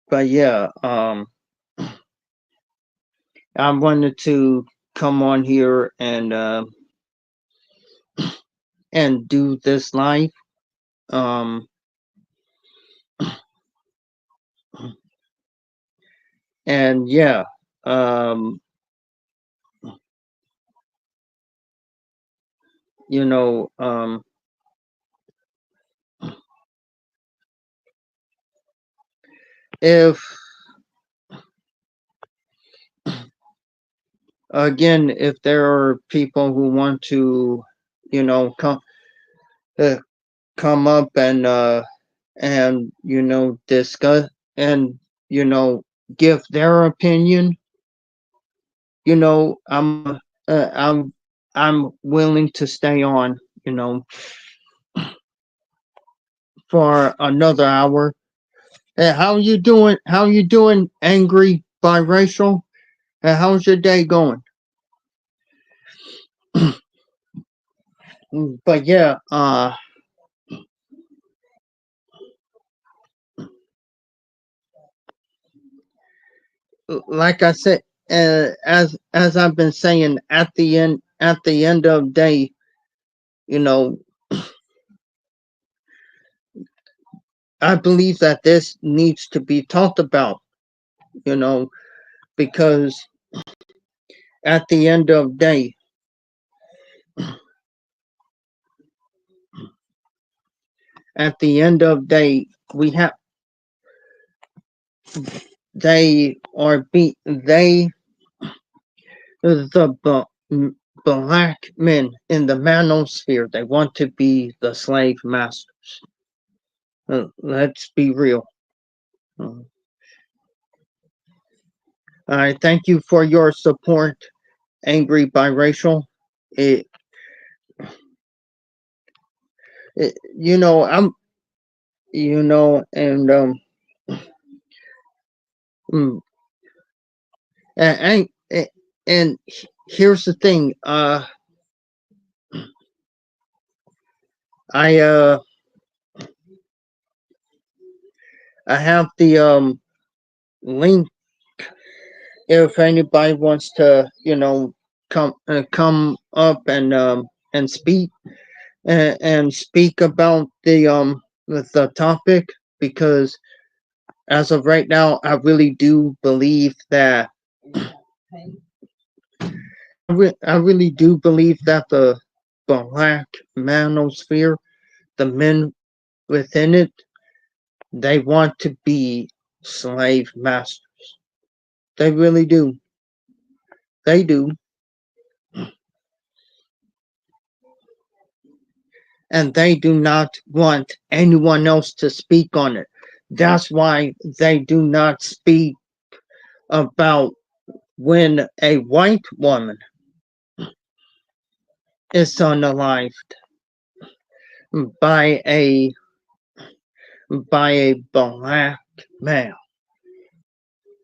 But yeah, I wanted to come on here and do this live. Um, and yeah, um, you know, if again, if there are people who want to, you know, uh, come up and discuss and you know give their opinion, I'm willing to stay on, you know, for another hour. Hey, how you doing, angry biracial? How's your day going? But yeah, like I said, as I've been saying, at the end of day, you know, I believe that this needs to be talked about, you know, because at the end of day, at the end of day, we have they the black men in the manosphere. They want to be the slave masters. Let's be real. All right, thank you for your support, angry biracial. It, you know, and mm, and, and here's the thing. I uh, I have the link if anybody wants to, come up and speak about the topic, because as of right now, I really do believe that I really do believe that the black manosphere, the men within it, they want to be slave masters. They really do. They do. And they do not want anyone else to speak on it. That's why they do not speak about when a white woman is unalived by a black man.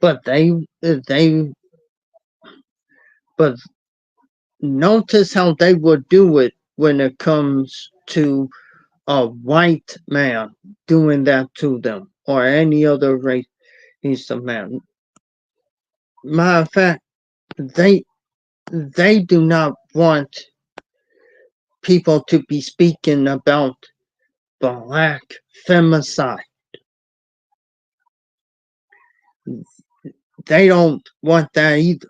But they but notice how they would do it when it comes to a white man doing that to them, or any other race of man. Matter of fact, they they do not want people to be speaking about black femicide. They don't want that either.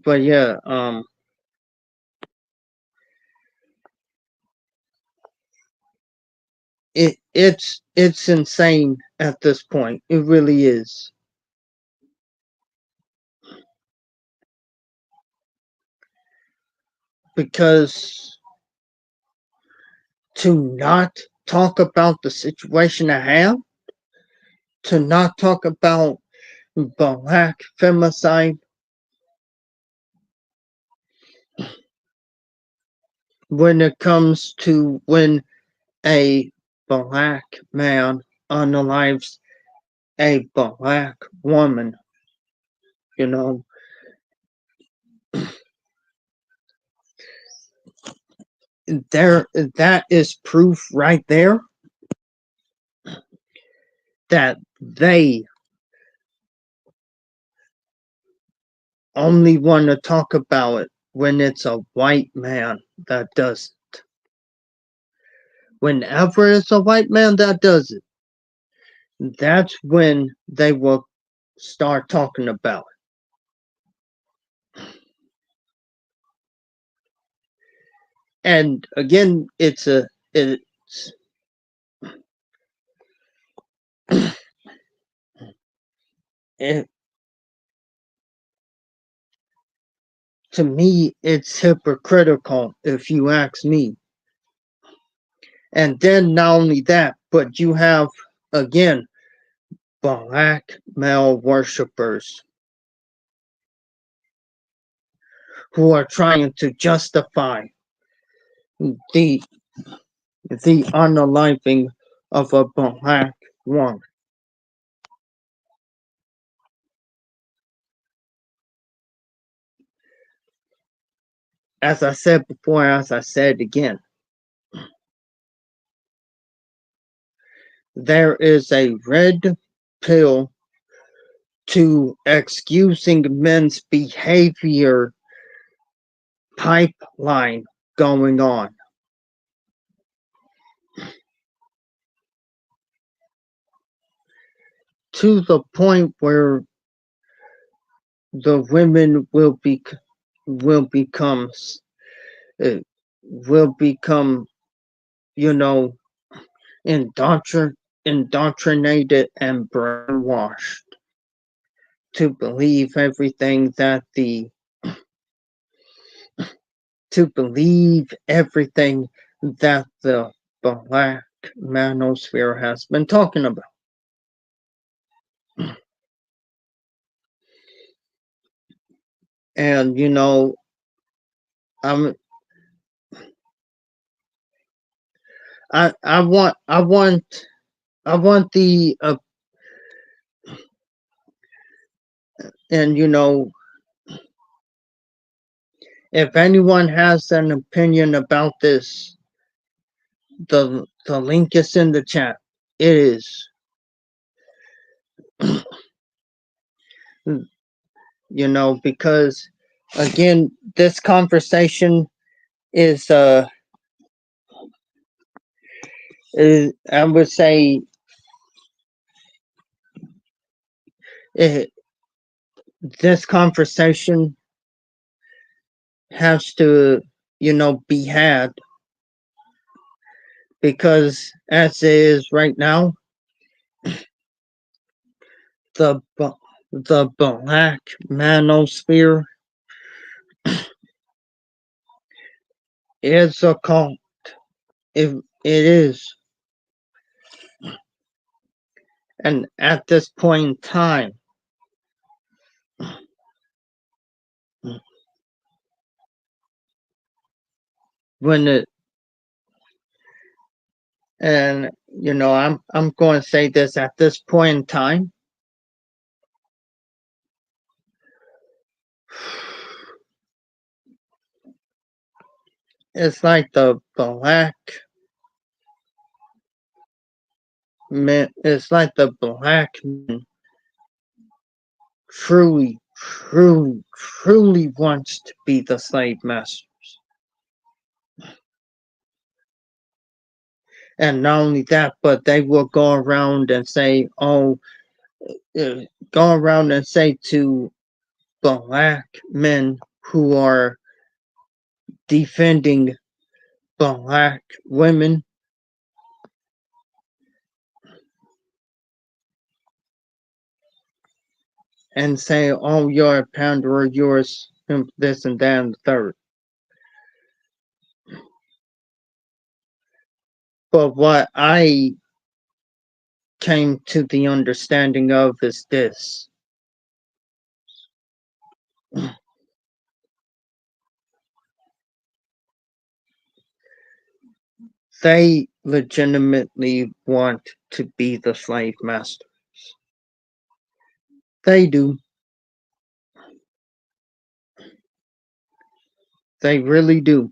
But yeah, it's insane at this point. It really is. Because to not talk about the situation at hand, to not talk about black femicide when it comes to when a black man unalives a black woman, you know, there that is proof right there that they only want to talk about it when it's a white man that does it. Whenever it's a white man that does it, that's when they will start talking about it. And again, it's it, to me it's hypocritical if you ask me. And then not only that, but you have again black male worshippers who are trying to justify the the unaliving of a black woman. As I said before, as I said again, there is a red pill to excusing men's behavior pipeline going on to the point where the women will become uh, will become you know indoctrinated and brainwashed to believe everything that the to believe everything that the Black Manosphere has been talking about. And I'm I want the and if anyone has an opinion about this, the link is in the chat. It is because again this conversation is I would say it, this conversation has to be had because as it is right now the the Black Manosphere is a cult. It is, and at this point in time, when it and I'm going to say this at this point in time, it's like the Black men, it's like the black men truly, truly, truly wants to be the slave master. And not only that, but they will go around and say, oh, uh, go around and say to black men who are defending black women and say, oh, you're a panderer, you're this and that and the third. But what I came to the understanding of is this: they legitimately want to be the slave master. They do. They really do.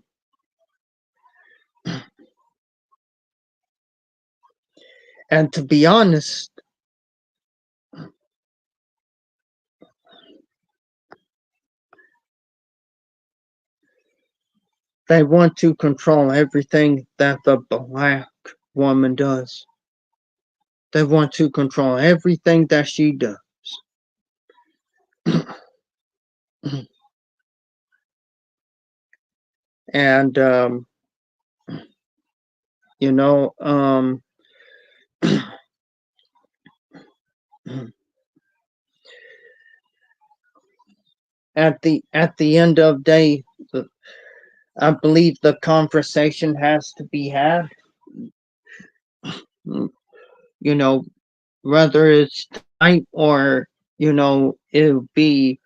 And to be honest, they want to control everything that the black woman does. They want to control everything that she does. And, you know, at the end of the day, I believe the conversation has to be had. You know, whether it's tonight or it'll be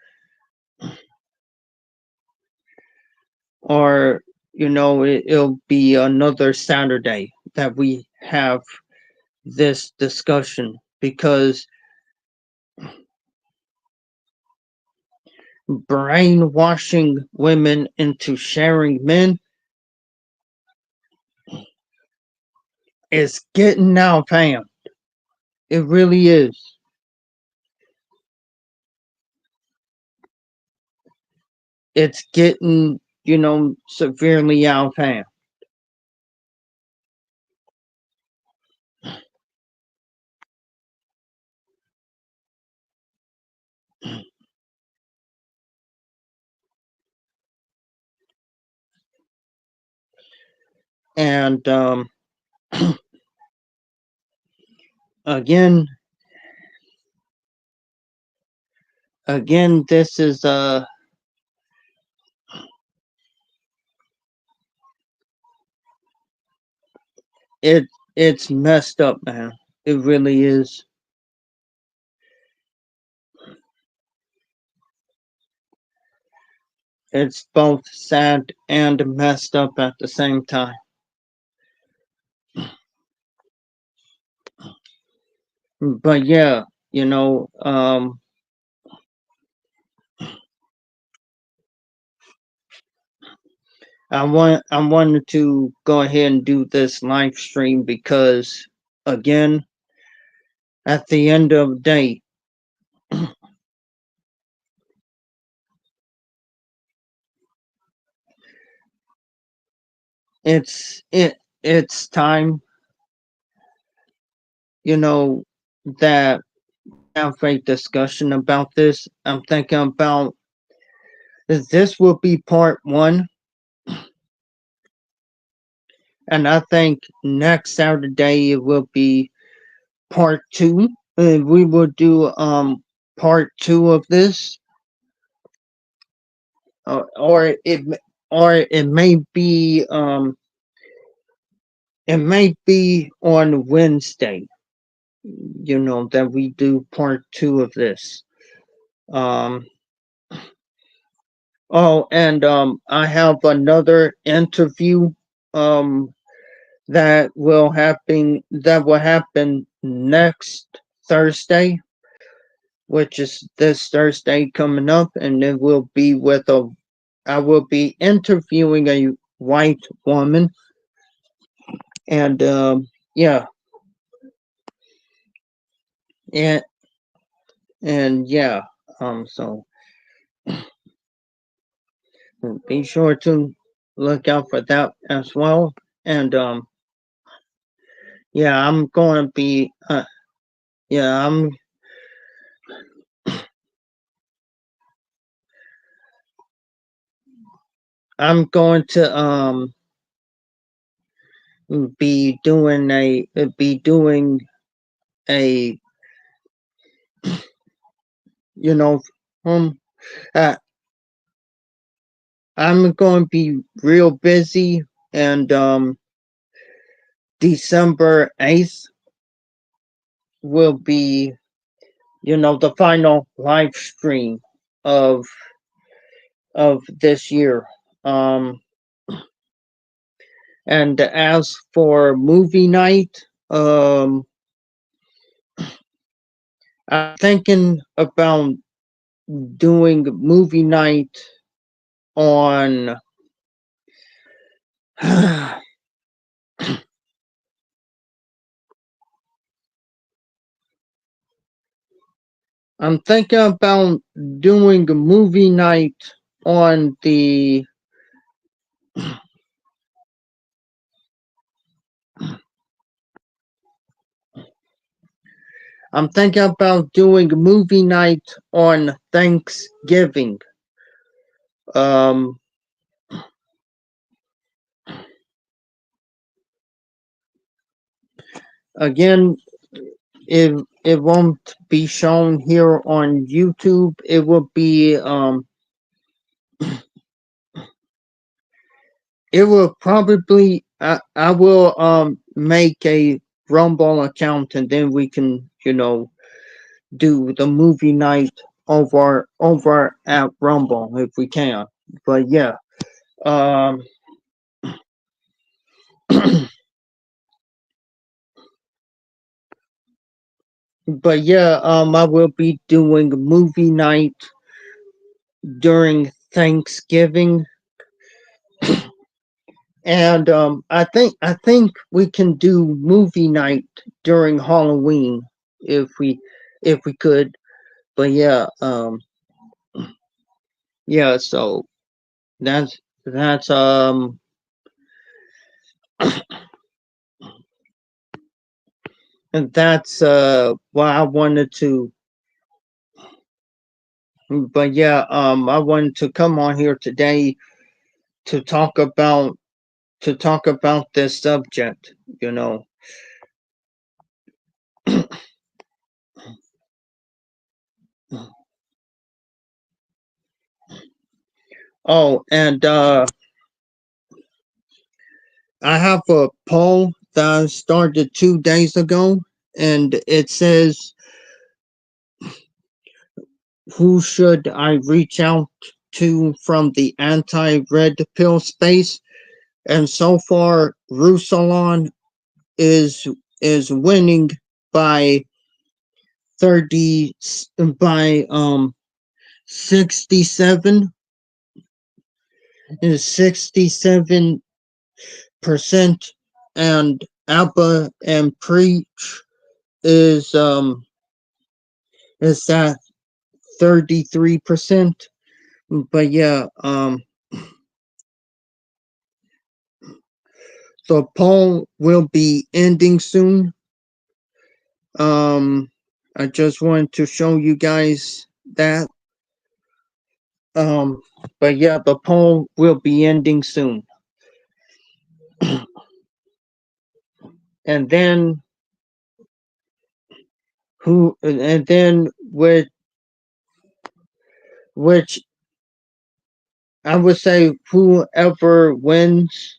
or it'll be another Saturday that we have this discussion, because brainwashing women into sharing men is getting out of hand. It really is. It's getting, severely out of hand. And again, this is it it's messed up, man. It really is. It's both sad and messed up at the same time. But yeah, I wanted to go ahead and do this live stream because, again, at the end of the day, it's time, that have a discussion about this. I'm thinking about this will be part one, and I think next Saturday it will be part two. We will do part two of this, or it may be on Wednesday. That we do part two of this. Um, oh, and I have another interview um that will happen next Thursday, which is this Thursday coming up, and it will be I will be interviewing a white woman, and yeah, and yeah, so be sure to look out for that as well. And yeah, I'm going to be yeah, I'm going to be doing a you know um uh, I'm going to be real busy, and December 8th will be the final live stream of this year. Um and as for movie night, I'm thinking about doing movie night on I'm thinking about doing a movie night on the I'm thinking about doing a movie night on Thanksgiving. Um Again, it won't be shown here on YouTube. It will be it will probably I will make a Rumble account, and then we can do the movie night over at Rumble if we can. But yeah, um, but yeah, I will be doing movie night during Thanksgiving, and I think we can do movie night during Halloween if we could. But yeah, yeah. So that's and that's what I wanted to. But yeah, I wanted to come on here today to talk about this subject. You know. Oh, and I have a poll that I started 2 days ago, and it says, "Who should I reach out to from the anti-red pill space?" And so far, Rusalon is winning by 30 by 67 is 67%, and Abba and Preach is at 33%. But yeah, the poll will be ending soon. um I just wanted to show you guys that. um but yeah, the poll will be ending soon. And then which I would say whoever wins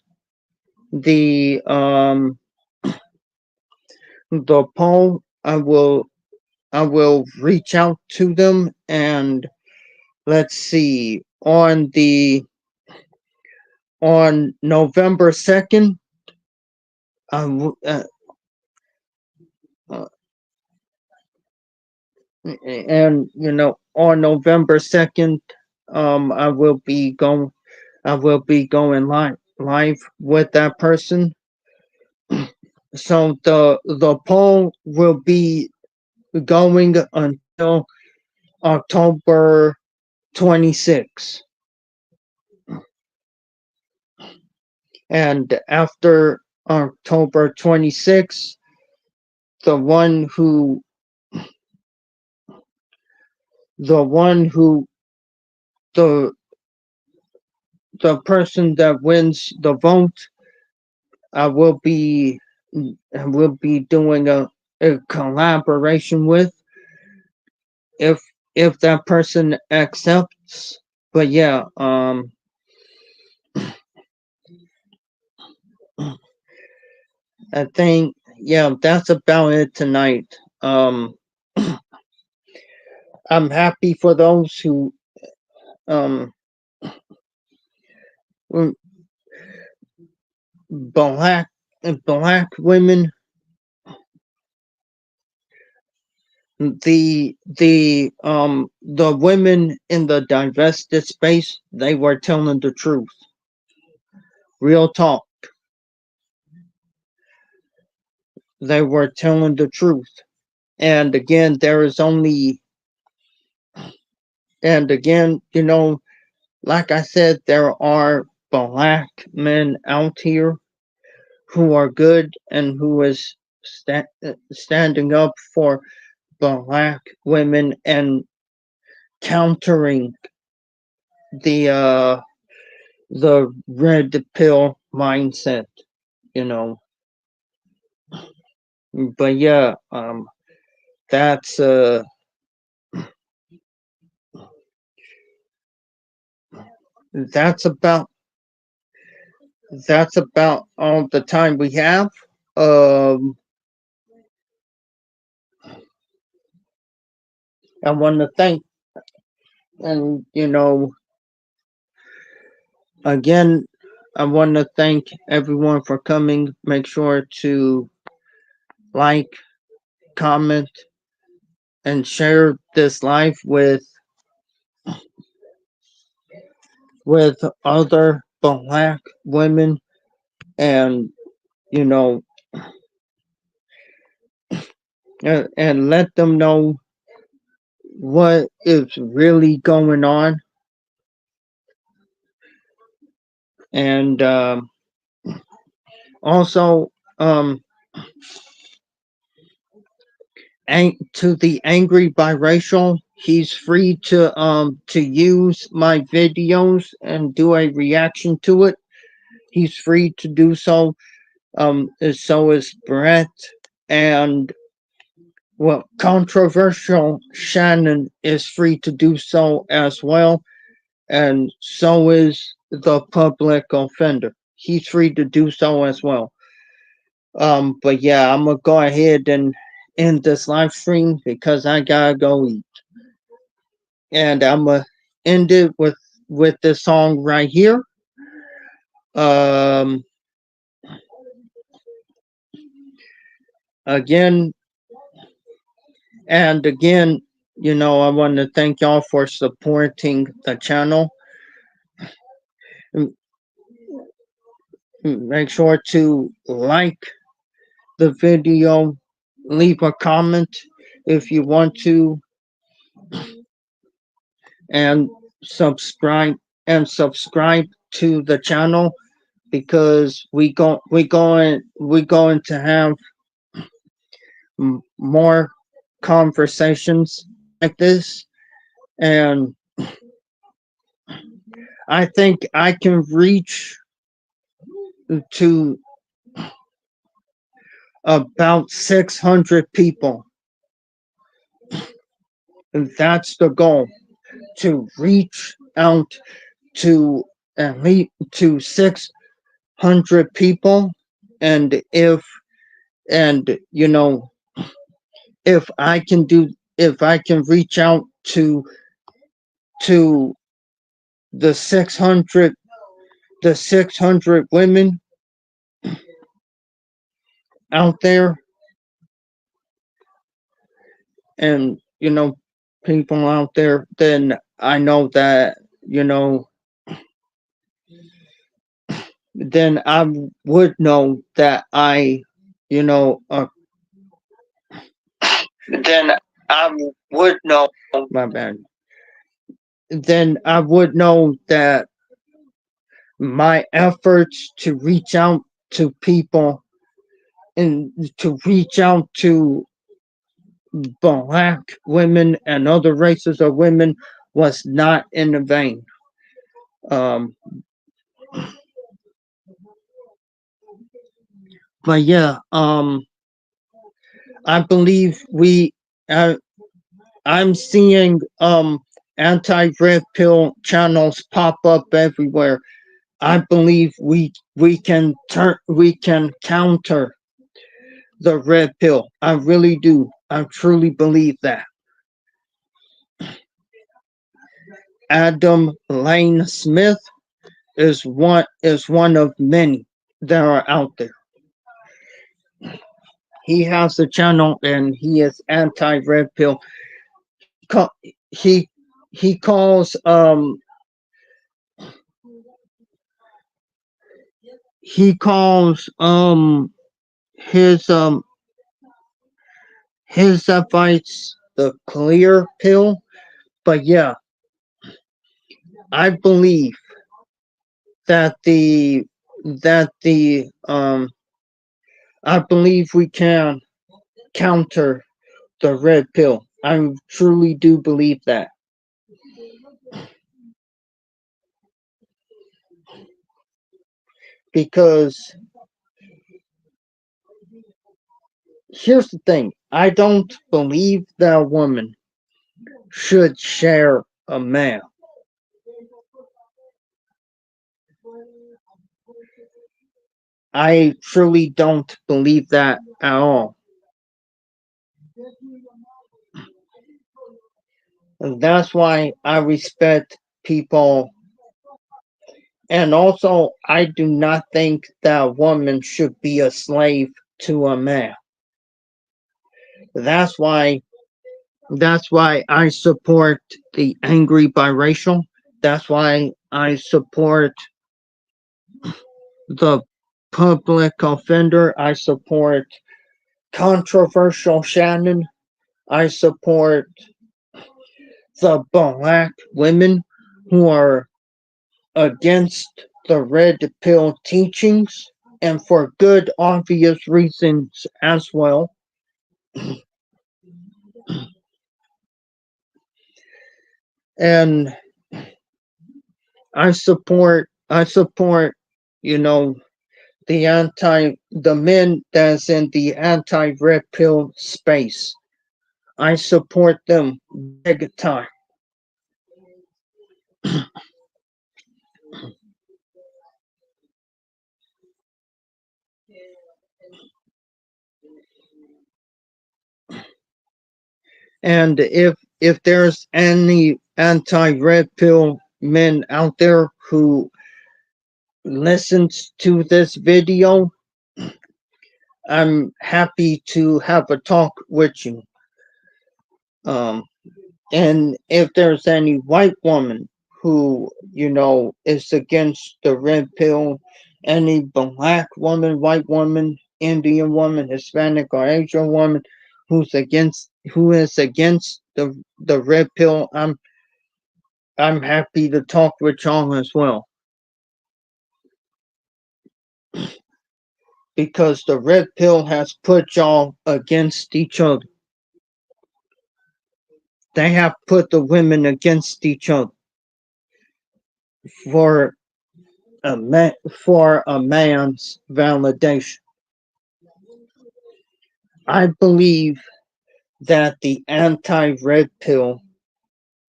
the the poll, I will reach out to them, and let's see, on November 2nd. um uh, uh, and on November 2nd, I will be going live with that person. So the poll will be going until October 26th. And after October 26th, the one who the one who the the person that wins the vote, I will be doing a collaboration with, if that person accepts. But yeah, I think, yeah, that's about it tonight. I'm happy for those who um black black women, the women in the divested space, they were telling the truth. Real talk. They were telling the truth. And again, there is only and again, like I said, there are black men out here who are good and who is standing up for black women and countering the red pill mindset, you know. But yeah, that's that's about all the time we have. Um, I want to thank, and again, I want to thank everyone for coming. Make sure to like, comment, and share this live with other black women, and you know and let them know what is really going on. And also, to the angry biracial, he's free to use my videos and do a reaction to it. He's free to do so. So is Brett, and well, controversial Shannon is free to do so as well, and so is the public offender. He's free to do so as well. But yeah, I'm gonna go ahead and end this live stream because I gotta go eat, and I'm gonna end it with this song right here. Um, again and again, I want to thank y'all for supporting the channel. Make sure to like the video, leave a comment if you want to, and subscribe subscribe to the channel, because we going to have more conversations like this. And I think I can reach to about 600 people. And that's the goal, to reach out to at least to 600 people. And and if I can reach out to the 600 women out there, and people out there, then I know that, then I would know that I, you know, then I would know. My bad. Then I would know that my efforts to reach out to people and to reach out to black women and other races of women was not in vain. Um, but yeah, I believe uh, I'm seeing anti-red pill channels pop up everywhere. I believe we can counter the red pill. I really do. I truly believe that. Adam Lane Smith is one of many that are out there. He has a channel and he is anti red pill. He he calls he calls his um his advice the clear pill. But yeah, I believe that the I believe we can counter the red pill. I truly do believe that. Because here's the thing, I don't believe that a woman should share a man. I truly don't believe that at all. And that's why I respect people. And also, I do not think that a woman should be a slave to a man. That's why that's why I support the angry biracial. That's why I support the public offender. I support controversial Shannon. I support the black women who are against the red pill teachings and for good obvious reasons as well. And I support you know the men that's in the anti red pill space. I support them big time. And if there's any anti red pill men out there who listens to this video, I'm happy to have a talk with you. Um, and if there's any white woman who, is against the red pill, any black woman, white woman, Indian woman, Hispanic or Asian woman who is against the red pill, I'm happy to talk with y'all as well. Because the red pill has put y'all against each other. They have put the women against each other for a man's validation. I believe that the anti-red pill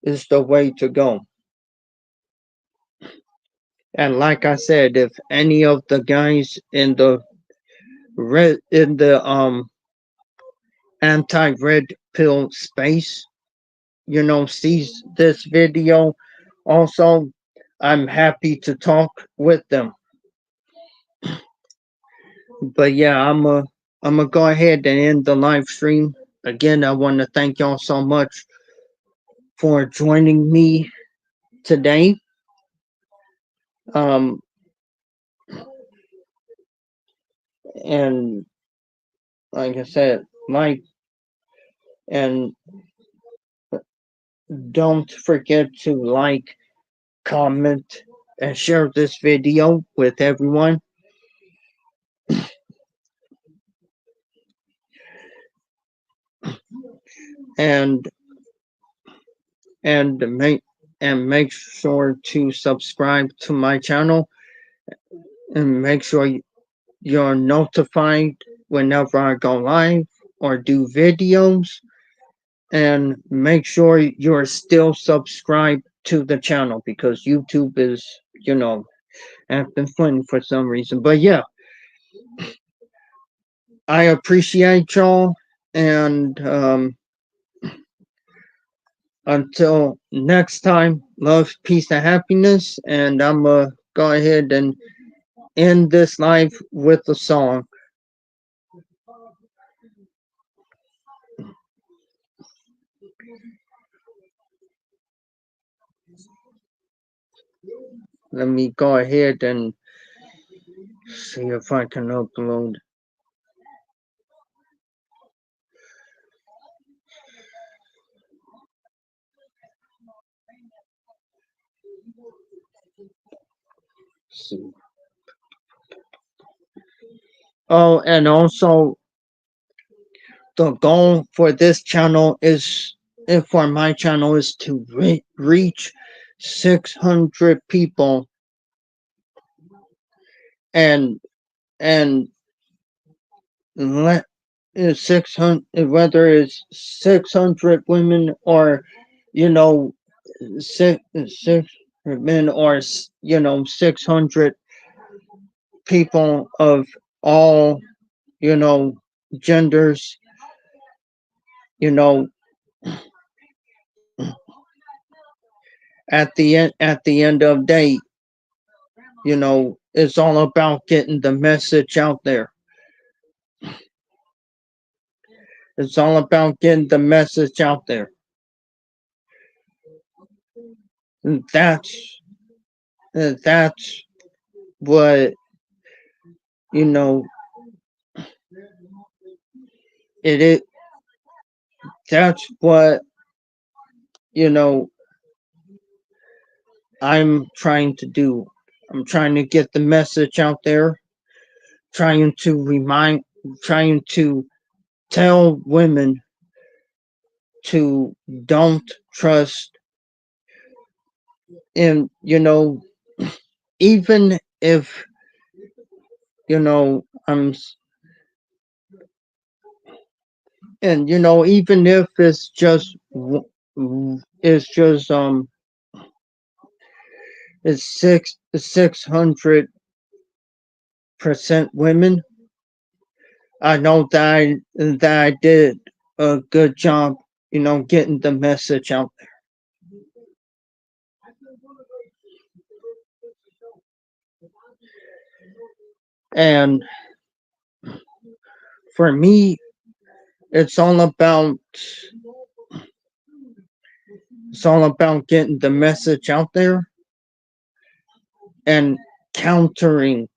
is the way to go. And like I said, if any of the guys in the anti-red pill space, sees this video, also, I'm happy to talk with them. But yeah, I'm gonna go ahead and end the live stream. Again, I want to thank y'all so much for joining me today. Um, and like I said, And don't forget to like, comment, and share this video with everyone. And and make make sure to subscribe to my channel, and make sure you're notified whenever I go live or do videos, and make sure you're still subscribed to the channel because YouTube is, acting funny for some reason. But yeah, I appreciate y'all, and until next time, love, peace, and happiness. And I'm gonna go ahead and end this live with a song. Let me go ahead and see if I can upload. See. Oh, and also the goal for this channel is, for my channel, is to reach 600 people, and and let 600, whether it's 600 women or, you know, six men, or 600 people of all, you know genders, you know at the end of day, it's all about getting the message out there. It's all about getting the message out there. And that's what, you know it is. That's what, you know I'm trying to do. I'm trying to get the message out there, trying to trying to tell women to don't trust. And even if, I'm and even if it's 600% women, I know that I did a good job, getting the message out there. And for me, it's all about getting the message out there, and countering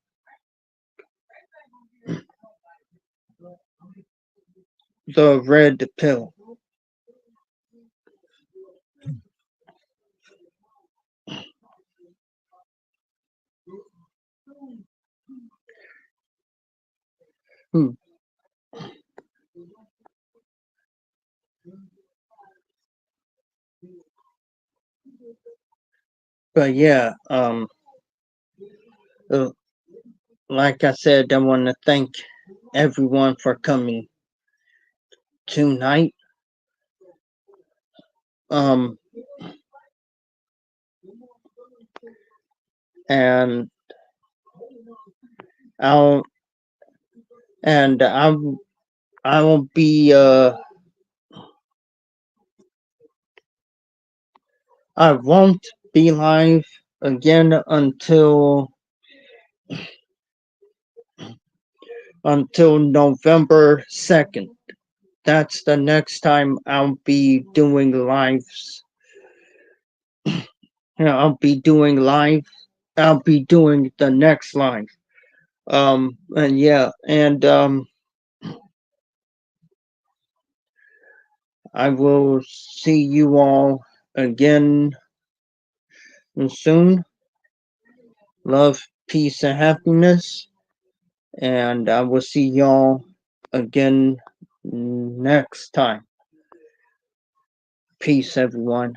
the red pill. Hmm. But yeah, uh, like I said, I want to thank everyone for coming tonight. Um, and I'll and I will be I won't be live again until November 2nd. That's the next time I'll be doing lives. I'll be doing live. I'll be doing the next live. And yeah, and I will see you all again soon. Love, peace, and happiness. And I will see y'all again next time. Peace, everyone.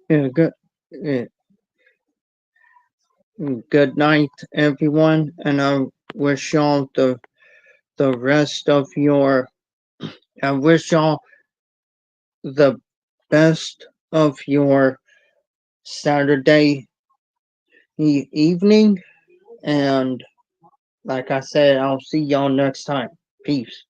Yeah, yeah, good night, everyone, and I wish y'all the rest of your. I wish y'all the best of your Saturday evening, and like I said, I'll see y'all next time. Peace.